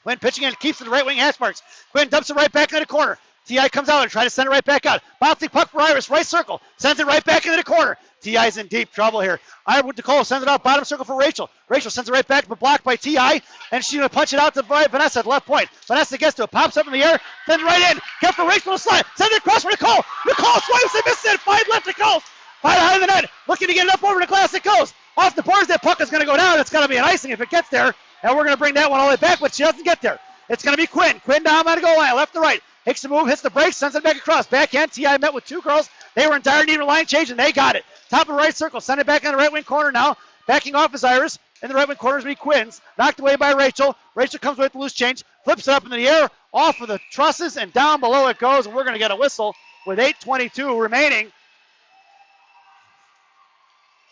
Quinn pitching in, keeps it the right wing hash marks. Quinn dumps it right back into the corner. T.I. comes out and tries to send it right back out. Bouncing puck for Iris, right circle. Sends it right back into the corner. T.I.'s in deep trouble here. Nicole sends it out bottom circle for Rachel. Rachel sends it right back, but blocked by T.I. And she's going to punch it out to Vanessa at the left point. Vanessa gets to it, pops up in the air, sends it right in. Get for Rachel to slide. Sends it across for Nicole. Nicole swipes and misses it. 5 left to go. 5 behind the net. Looking to get it up over the glass. It goes. Off the boards, that puck is going to go down. It's going to be an icing if it gets there. And we're going to bring that one all the way back, but she doesn't get there. It's going to be Quinn. Quinn down by the goal line, left to right. Takes the move, hits the brakes, sends it back across. Backhand, T.I. met with 2 girls. They were in dire need of a line change, and they got it. Top of the right circle, send it back in the right wing corner now. Backing off is Iris. In the right wing corner is be Quinn's. Knocked away by Rachel. Rachel comes away with the loose change, flips it up in the air, off of the trusses, and down below it goes. And we're going to get a whistle with 8:22 remaining.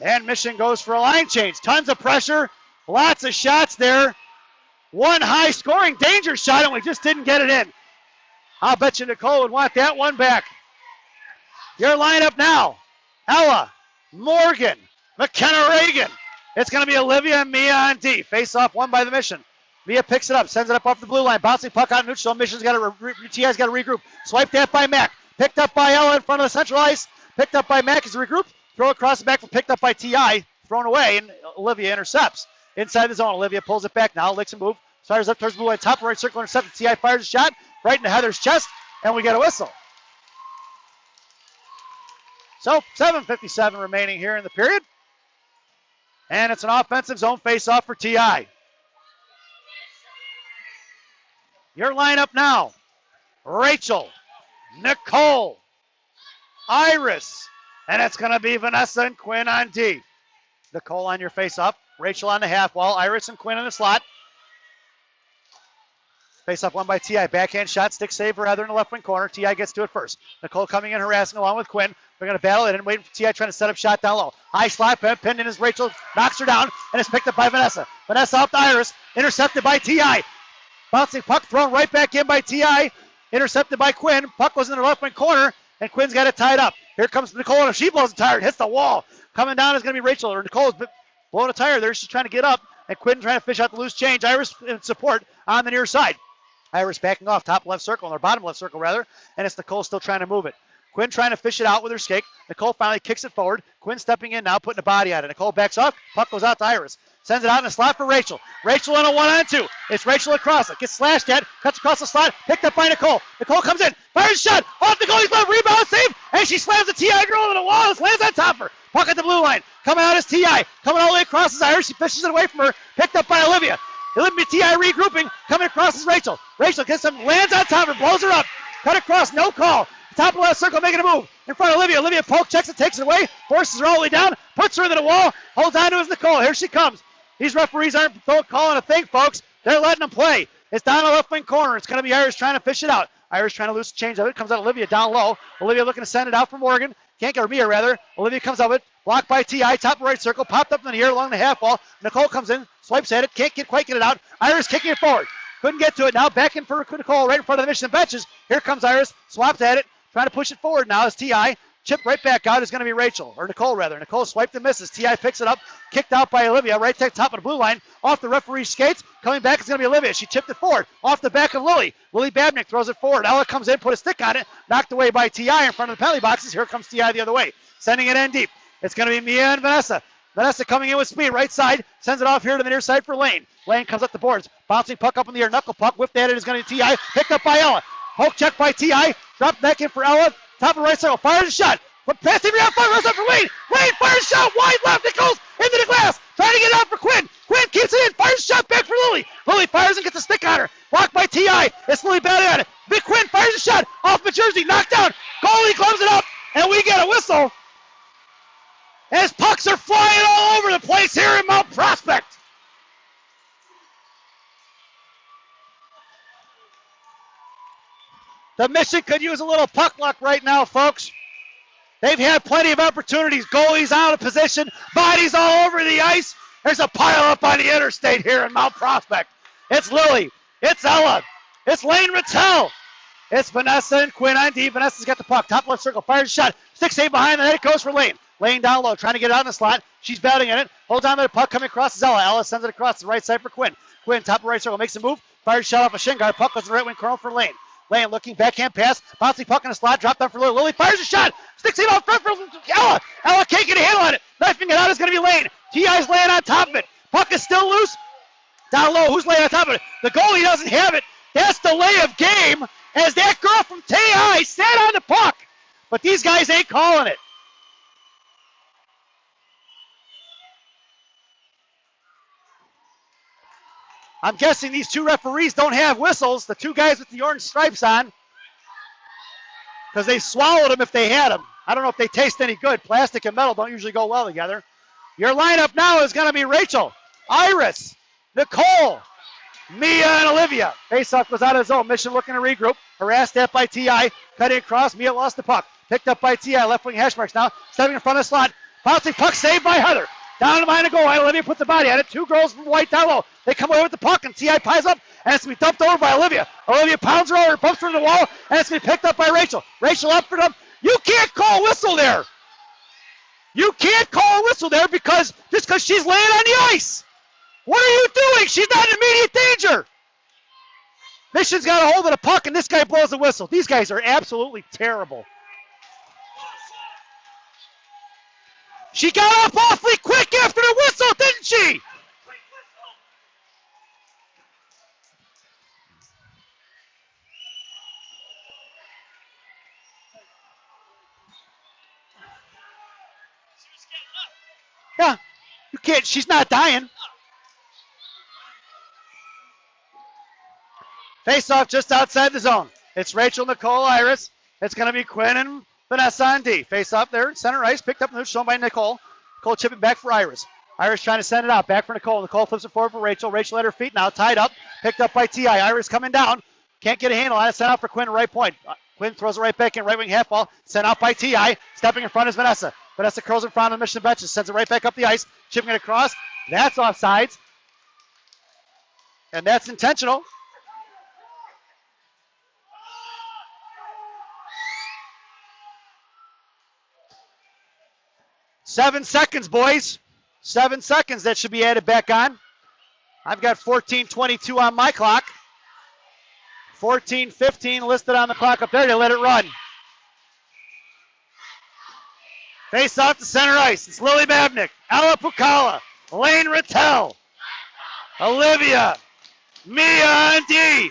And Mission goes for a line change. Tons of pressure, lots of shots there. One high-scoring danger shot, and we just didn't get it in. I'll bet you Nicole would want that one back. Your lineup now. Ella, Morgan, McKenna Reagan. It's going to be Olivia and Mia on D. Face off won by the Mission. Mia picks it up, sends it up off the blue line. Bouncing puck out neutral. Mission's got to T.I.'s got to regroup. Swipe that by Mac. Picked up by Ella in front of the central ice. Picked up by Mac as a regroup. Throw across the back, picked up by T.I. Thrown away, and Olivia intercepts. Inside the zone, Olivia pulls it back now. Licks and move. Fires up towards the blue line. Top right circle intercepted. T.I. fires a shot right into Heather's chest, and we get a whistle. So 7:57 remaining here in the period. And it's an offensive zone face-off for T.I. Your lineup now. Rachel, Nicole, Iris, and it's going to be Vanessa and Quinn on D. Nicole on your face-off. Rachel on the half wall. Iris and Quinn in the slot. Face-off won by T.I. Backhand shot, stick save for Heather in the left wing corner. T.I. gets to it first. Nicole coming in, harassing along with Quinn. They're going to battle it and waiting for T.I. trying to set up shot down low. High slot, pinned in as Rachel knocks her down, and it's picked up by Vanessa. Vanessa up to Iris, intercepted by T.I. Bouncing puck thrown right back in by T.I. Intercepted by Quinn. Puck was in the left wing corner, and Quinn's got it tied up. Here comes Nicole, and if she blows a tire, it hits the wall. Coming down is going to be Rachel, or Nicole's blowing a tire there. She's trying to get up, and Quinn trying to fish out the loose change. Iris in support on the near side. Iris backing off, top left circle, or bottom left circle rather, and it's Nicole still trying to move it. Quinn trying to fish it out with her skate. Nicole finally kicks it forward. Quinn stepping in now, putting a body on it. Nicole backs off, puck goes out to Iris. Sends it out in the slot for Rachel. Rachel in a 1-on-2. It's Rachel across it. Gets slashed at, cuts across the slot, picked up by Nicole. Nicole comes in, fires a shot, off the goalie's glove, rebound, save, and she slams the T.I. girl into the wall. This lands on top of her. Puck at the blue line. Coming out is T.I. Coming all the way across is Iris. She fishes it away from her, picked up by Olivia. Olivia T.I. regrouping, coming across is Rachel. Rachel gets some, lands on top of her, blows her up. Cut across, no call. Top of left circle, making a move. In front of Olivia. Olivia poke, checks it, takes it away, forces her all the way down, puts her into the wall, holds on to his Nicole. Here she comes. These referees aren't calling a thing, folks. They're letting them play. It's down the left wing corner. It's going to be Iris trying to fish it out. Iris trying to lose the change of it. Comes out Olivia down low. Olivia looking to send it out for Morgan. Can't get her, Mia rather. Olivia comes out with it. Blocked by T.I. Top right circle. Popped up in the air along the half wall. Nicole comes in. Swipes at it. Can't quite get it out. Iris kicking it forward. Couldn't get to it. Now back in for Nicole right in front of the Mission benches. Here comes Iris. Swaps at it. Trying to push it forward now is T.I. Chipped right back out is going to be Rachel, or Nicole rather. Nicole swiped and misses. T.I. picks it up. Kicked out by Olivia. Right to top of the blue line. Off the referee's skates. Coming back is going to be Olivia. She chipped it forward. Off the back of Lily. Lily Babnick throws it forward. Ella comes in, put a stick on it. Knocked away by T.I. in front of the penalty boxes. Here comes T.I. the other way. Sending it in deep. It's going to be Mia and Vanessa. Vanessa coming in with speed. Right side. Sends it off here to the near side for Lane. Lane comes up the boards. Bouncing puck up in the air. Knuckle puck. Whipped at it is going to be T.I. Picked up by Ella. Poke check by T.I. Dropped back in for Ella. Top of the right circle. Fires a shot. But pass it around, goes up for Lane. Lane fires a shot wide left. It goes into the glass. Trying to get it out for Quinn. Quinn keeps it in. Fires a shot back for Lily. Lily fires and gets a stick on her. Blocked by T.I. It's Lily batting on it. Big Quinn fires a shot off the jersey. Knocked down. Goalie gloves it up. And we get a whistle. As pucks are flying all over the place here in Mount Prospect. The Mission could use a little puck luck right now, folks. They've had plenty of opportunities. Goalies out of position. Bodies all over the ice. There's a pile up on the interstate here in Mount Prospect. It's Lily. It's Ella. It's Lane Rattel. It's Vanessa and Quinn on D. Vanessa's got the puck. Top left circle. Fires a shot. Stick save behind the net. It goes for Lane. Lane down low. Trying to get it out in the slot. She's batting in it. Holds on to the puck. Coming across is Ella. Ella sends it across the right side for Quinn. Quinn, top of right circle. Makes a move. Fires a shot off a shin guard. Puck goes to the right wing corner for Lane. Lane looking, backhand pass, bouncing puck in the slot, drop down for Lily. Lily fires a shot, sticks it out front for Ella. Ella can't get a handle on it. Knifing it out is going to be Lane. T.I.'s laying on top of it. Puck is still loose. Down low, who's laying on top of it? The goalie doesn't have it. That's delay of game as that girl from T.I. sat on the puck. But these guys ain't calling it. I'm guessing these two referees don't have whistles, the two guys with the orange stripes on, because they swallowed them if they had them. I don't know if they taste any good. Plastic and metal don't usually go well together. Your lineup now is going to be Rachel, Iris, Nicole, Mia, and Olivia. Faceoff goes out of zone. Mission looking to regroup. Harassed at by T.I. Cutting across. Mia lost the puck. Picked up by T.I. Left wing hash marks now. Stepping in front of the slot. Bouncing puck saved by Heather. Down behind the goal line. Olivia puts the body on it. Two girls from White down low. They come away with the puck, and T.I. pies up, and it's going to be dumped over by Olivia. Olivia pounds her over, bumps her in the wall, and it's going to be picked up by Rachel. Rachel up for them. You can't call a whistle there. You can't call a whistle there just because she's laying on the ice. What are you doing? She's not in immediate danger. Mission's got a hold of the puck, and this guy blows the whistle. These guys are absolutely terrible. She got up awfully quick after the whistle, didn't she? Yeah, you can't. She's not dying. Face off just outside the zone. It's Rachel, Nicole, Iris. It's going to be Quinn and Vanessa on D. Face off there, center ice. Picked up and shown by Nicole. Nicole chipping back for Iris. Iris trying to send it out. Back for Nicole. Nicole flips it forward for Rachel. Rachel at her feet now, tied up. Picked up by T.I. Iris coming down. Can't get a handle on it. Sent out for Quinn, right point. Quinn throws it right back in, right wing half ball. Sent out by T.I. Stepping in front is Vanessa. Vanessa curls in front of the Mission benches. Sends it right back up the ice. Chipping it across. That's offsides. And that's intentional. Seven seconds, boys. 7 seconds. That should be added back on. I've got 14:22 on my clock. 14:15 listed on the clock up there. They let it run. Face off to center ice. It's Lily Babnick, Ella Pukala, Lane Rattel, Olivia, Mia and D.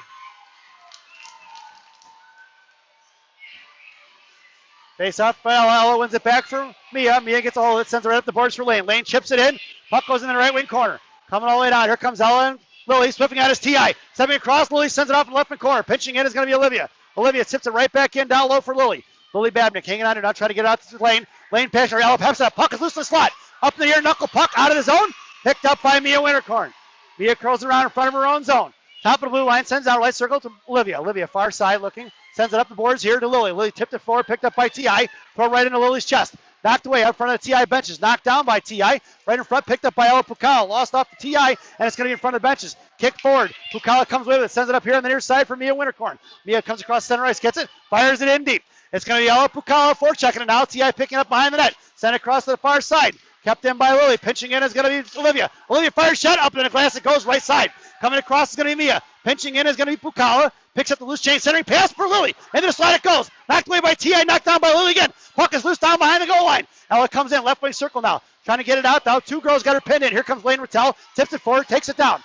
Face off by Ella. Ella wins it back for Mia. Mia gets a hold of it, sends it right up the boards for Lane. Lane chips it in. Puck goes in the right wing corner. Coming all the way down. Here comes Ella and Lily. Swiffing out his T.I. Stepping across. Lily sends it off in the left wing corner. Pinching in is going to be Olivia. Olivia tips it right back in down low for Lily. Lily Babnick hanging on her now, trying to get it out to Lane. Lane passes her. Ella peps it up. Puck is loose in the slot. Up in the air, knuckle puck out of the zone. Picked up by Mia Winterkorn. Mia curls around in front of her own zone. Top of the blue line, sends out right circle to Olivia. Olivia far side looking. Sends it up the boards here to Lily. Lily tipped it forward, picked up by T.I. Throw right into Lily's chest. Knocked away out front of the T.I. benches. Knocked down by T.I. Right in front, picked up by Ella Pukala. Lost off the T.I. and it's going to be in front of the benches. Kick forward. Pukala comes away with it. Sends it up here on the near side for Mia Winterkorn. Mia comes across center ice, gets it, fires it in deep. It's going to be Ella Pukala forechecking it now. T.I. picking up behind the net. Sent across to the far side. Kept in by Lily. Pinching in is going to be Olivia. Olivia fires shot up in the glass. It goes right side. Coming across is going to be Mia. Pinching in is going to be Pukala. Picks up the loose chain. Centering pass for Lily. Into the slot it goes. Knocked away by T.I. Knocked down by Lily again. Puck is loose down behind the goal line. Ella comes in. Left wing circle now. Trying to get it out now. Two girls got her pinned in. Here comes Lane Rattel. Tips it forward. Takes it down.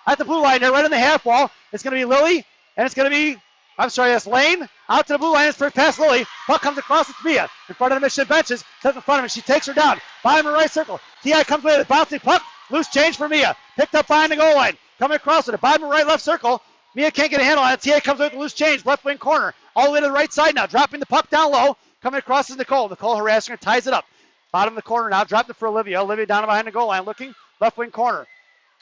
At the blue line there, right on the half wall. It's going to be Lily. And it's going to be I'm sorry, that's Lane. Out to the blue line. It's first pass Lily. Puck comes across. It's Mia. In front of the Mission benches. Took in front of him. She takes her down. Bottom of the right circle. T.I. comes with it. Bouncing puck. Loose change for Mia. Picked up behind the goal line. Coming across with it. Bottom of the right left circle. Mia can't get a handle on it. T.I. comes with the loose change. Left wing corner. All the way to the right side now. Dropping the puck down low. Coming across is Nicole. Nicole harassing her. Ties it up. Bottom of the corner now. Dropped it for Olivia. Olivia down behind the goal line. Looking. Left wing corner.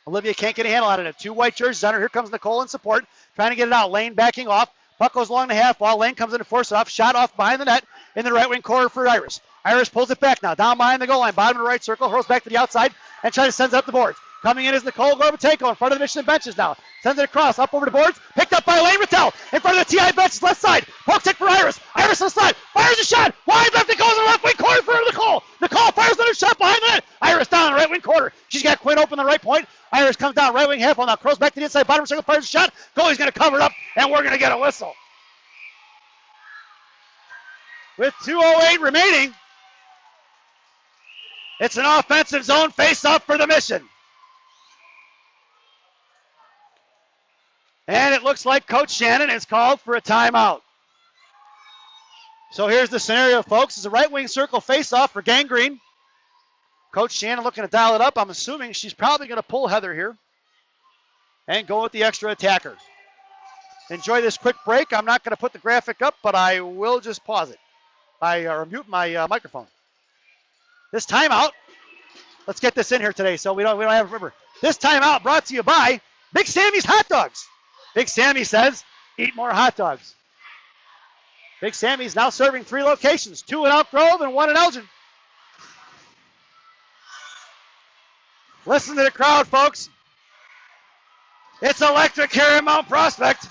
Olivia can't get a handle on it. 2 white jerseys on her. Here comes Nicole in support. Trying to get it out. Lane backing off. Puck goes along the half wall. Lane comes in to force it off. Shot off behind the net in the right wing corner for Iris. Iris pulls it back now. Down behind the goal line. Bottom of the right circle. Hurls back to the outside and tries to send it up the boards. Coming in is Nicole Gorbatenko in front of the Michigan benches now. Sends it across. Up over the boards. Picked up by Lane Rattel in front of the TI benches. Left side. Poke check for Iris. Iris on the side. Fires a shot. Wide left. It goes in the left wing corner for Nicole. Nicole fires another shot behind the net. Iris down in the right wing corner. She's got Quinn open the right point. Iris comes down right wing half wall now. Curls back to the inside. Bottom circle. Fires a shot. Goalie's going to cover it up. And we're going to get a whistle. With 2:08 remaining, it's an offensive zone face-off for the Mission. And it looks like Coach Shannon is called for a timeout. So here's the scenario, folks. It's a right wing circle face-off for Gangrene. Coach Shannon looking to dial it up. I'm assuming she's probably going to pull Heather here and go with the extra attacker. Enjoy this quick break. I'm not going to put the graphic up, but I will just pause it. I mute my microphone. This timeout, let's get this in here today so we don't have to remember. This timeout brought to you by Big Sammy's Hot Dogs. Big Sammy says, eat more hot dogs. Big Sammy's now serving 3 locations, 2 in Elk Grove and 1 in Elgin. Listen to the crowd, folks. It's electric here in Mount Prospect.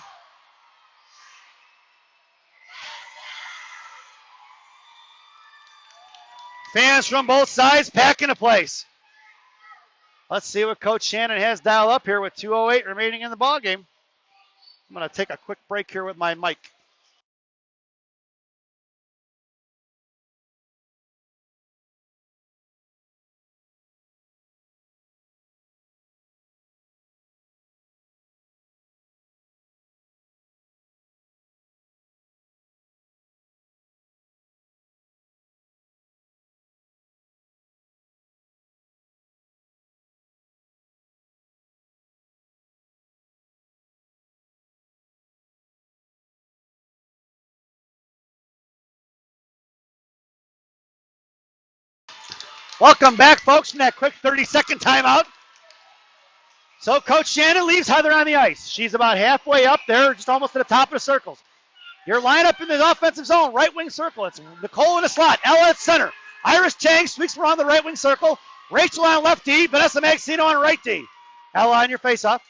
Fans from both sides packing the place. Let's see what Coach Shannon has dialed up here with 2:08 remaining in the ballgame. I'm going to take a quick break here with my mic. Welcome back, folks, from that quick 30-second timeout. So Coach Shannon leaves Heather on the ice. She's about halfway up there, just almost at the top of the circles. Your lineup in the offensive zone, right wing circle. It's Nicole in the slot, Ella at center. Iris Chang sweeps around the right wing circle. Rachel on left D, Vanessa Maxino on right D. Ella on your face-off.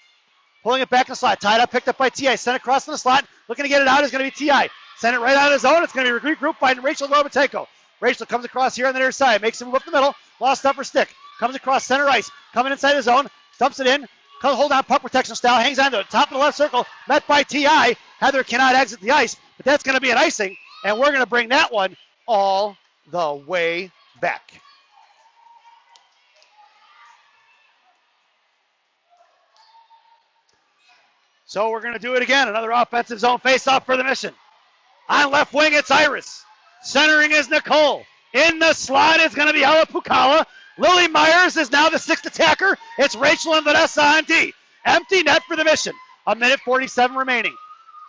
Pulling it back in the slot. Tied up, picked up by T.I. Sent across in the slot. Looking to get it out is going to be T.I. Send it right out of the zone. It's going to be regrouped by Rachel Gorbatenko. Rachel comes across here on the near side. Makes him move up the middle. Lost upper stick. Comes across center ice. Coming inside the zone. Dumps it in. Hold on puck protection style. Hangs on to the top of the left circle. Met by T.I. Heather cannot exit the ice. But that's going to be an icing. And we're going to bring that one all the way back. So we're going to do it again. Another offensive zone face-off for the Mission. On left wing, it's Iris. Centering is Nicole. In the slot is going to be Ella Pukala. Lily Myers is now the 6th attacker. It's Rachel and Vanessa on D. Empty net for the Mission. 1:47 remaining.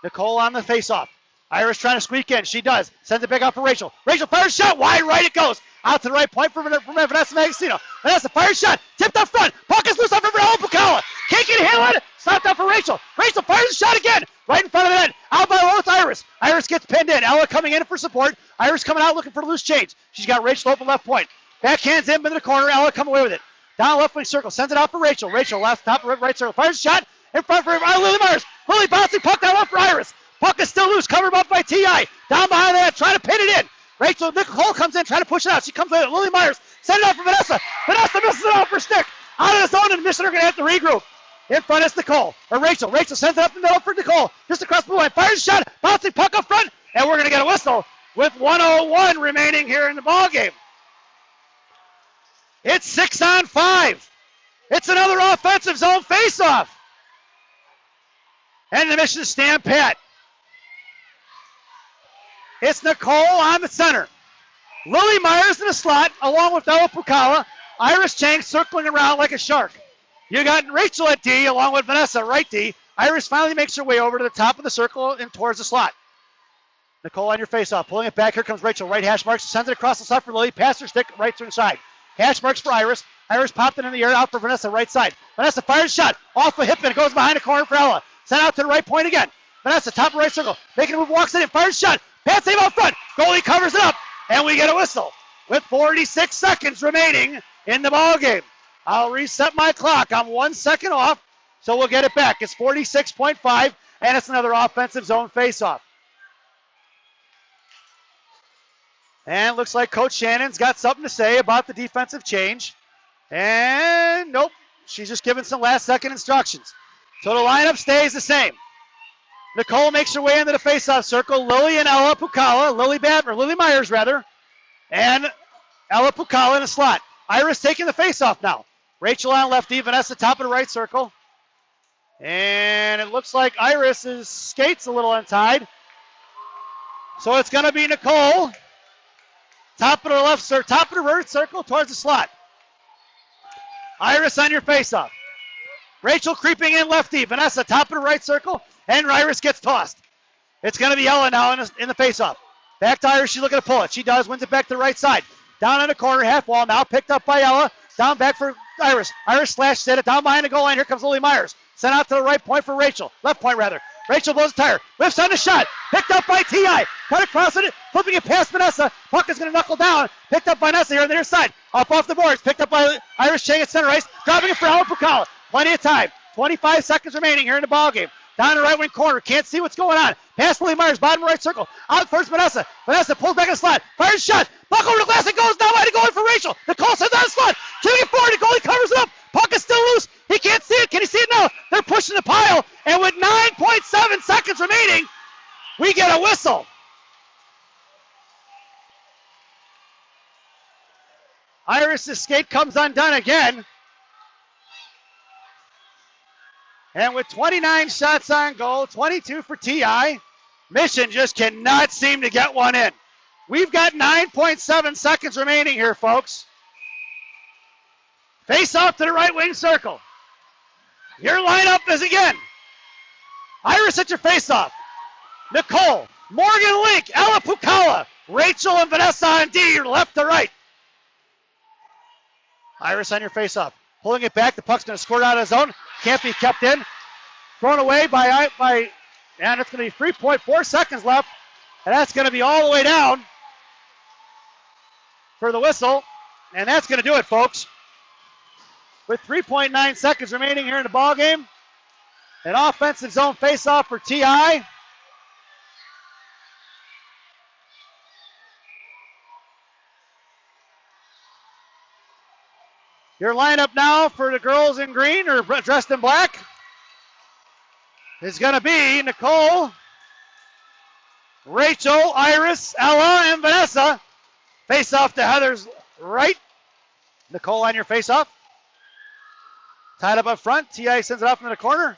Nicole on the face-off. Iris trying to squeak in. She does. Sends it back out for Rachel. Rachel fires a shot. Wide right it goes. Out to the right point for Vanessa Magazino. Vanessa fires a shot. Tipped up front. Puck is loose off of Ella Pukala. Can't get a handle on it. Stopped up for Rachel. Rachel fires a shot again. Right in front of the net. Out by low with Iris. Iris gets pinned in. Ella coming in for support. Iris coming out looking for loose change. She's got Rachel open left point. Backhands in the corner. Ella come away with it. Down left wing circle. Sends it out for Rachel. Rachel left top right circle. Fires a shot. In front for Lily Myers. Lily bouncing puck down left for Iris. Puck is still loose. Covered up by T.I. Down behind that. Trying to pin it in. Rachel Nicole comes in trying to push it out. She comes in. Lily Myers. Send it out for Vanessa. Vanessa misses it off her stick. Out of the zone and Mission are going to have to regroup. In front is Nicole. Or Rachel. Rachel sends it up the middle for Nicole. Just across the blue line. Fires a shot. Bouncing puck up front. And we're going to get a whistle with 1:01 remaining here in the ballgame. It's 6-on-5. It's another offensive zone faceoff. And the Mission stand pat. It's Nicole on the center. Lily Myers in the slot, along with Ella Pukala. Iris Chang circling around like a shark. You got Rachel at D, along with Vanessa, right D. Iris finally makes her way over to the top of the circle and towards the slot. Nicole on your face-off, pulling it back. Here comes Rachel, right hash marks, sends it across the slot for Lily. Pass her stick, right to inside. Hash marks for Iris. Iris popped it in the air, out for Vanessa, right side. Vanessa fires a shot, off a hip, and it goes behind the corner for Ella. Sent out to the right point again. Vanessa, top of right circle, making a move, walks in, fires a shot. Pass save out front. Goalie covers it up, and we get a whistle with 46 seconds remaining in the ball game. I'll reset my clock. I'm 1 second off, so we'll get it back. It's 46.5, and it's another offensive zone faceoff. And looks like Coach Shannon's got something to say about the defensive change. And nope, she's just giving some last-second instructions. So the lineup stays the same. Nicole makes her way into the faceoff circle. Lily and Ella Pukala, Lily Myers rather, and Ella Pukala in the slot. Iris taking the faceoff now. Rachel on left, Vanessa top of the right circle. And it looks like Iris's skate's a little untied. So it's going to be Nicole. Top of the left circle, top of the right circle towards the slot. Iris on your faceoff. Rachel creeping in lefty. Vanessa top of the right circle, and Iris gets tossed. It's going to be Ella now in the faceoff. Back to Iris, she's looking to pull it. She does, wins it back to the right side. Down on the corner, half wall now, picked up by Ella. Down back for Iris. Iris set it down behind the goal line. Here comes Lily Myers. Sent out to the right point for Rachel. Left point rather. Rachel blows a tire. Lifts on the shot. Picked up by T.I. Cut across it. Flipping it past Vanessa. Puck is going to knuckle down. Picked up by Vanessa here on the near side. Up off the boards. Picked up by Iris Chang at center ice. Dropping it for Ella Pukala. Plenty of time. 25 seconds remaining here in the ballgame. Down the right wing corner. Can't see what's going on. Past Lily Myers. Bottom right circle. Out first Vanessa. Vanessa pulls back in the slot. Fires shot. Puck over the glass. It goes down by the goalie for Rachel. Nicole sends out the slot. Shooting it forward. The goalie covers it up. Puck is still loose. He can't see it. Can he see it now? They're pushing the pile. And with 9.7 seconds remaining, we get a whistle. Iris' skate comes undone again. And with 29 shots on goal, 22 for TI, Mission just cannot seem to get one in. We've got 9.7 seconds remaining here, folks. Face off to the right wing circle. Your lineup is again. Iris at your face off. Nicole, Morgan Link, Ella Pukala, Rachel and Vanessa on D, left to right. Iris on your face off. Pulling it back. The puck's going to squirt out of the zone. Can't be kept in. Thrown away by and it's going to be 3.4 seconds left. And that's going to be all the way down for the whistle. And that's going to do it, folks. With 3.9 seconds remaining here in the ballgame. An offensive zone faceoff for TI. Your lineup now for the girls in green or dressed in black is going to be Nicole, Rachel, Iris, Ella, and Vanessa. Face off to Heather's right. Nicole on your face off. Tied up front. T.I. sends it off into the corner.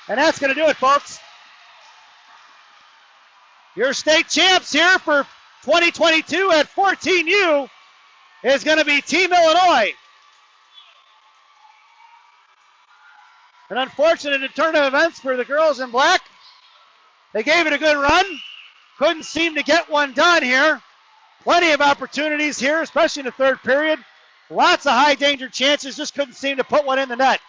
And that's going to do it, folks. Your state champs here for 2022 at 14U is going to be Team Illinois. An unfortunate turn of events for the girls in black. They gave it a good run. Couldn't seem to get one done here. Plenty of opportunities here, especially in the third period. Lots of high danger chances, just couldn't seem to put one in the net.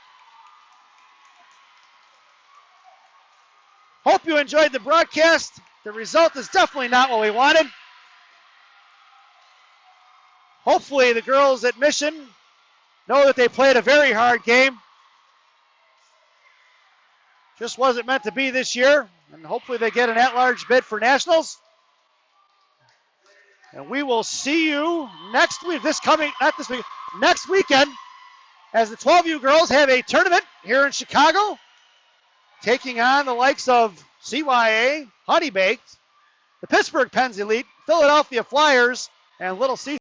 Hope you enjoyed the broadcast. The result is definitely not what we wanted. Hopefully the girls at Mission know that they played a very hard game. Just wasn't meant to be this year. And hopefully they get an at-large bid for nationals. And we will see you next week, next weekend, as the 12U girls have a tournament here in Chicago, taking on the likes of CYA, Honey Baked, the Pittsburgh Pens Elite, Philadelphia Flyers, and Little C.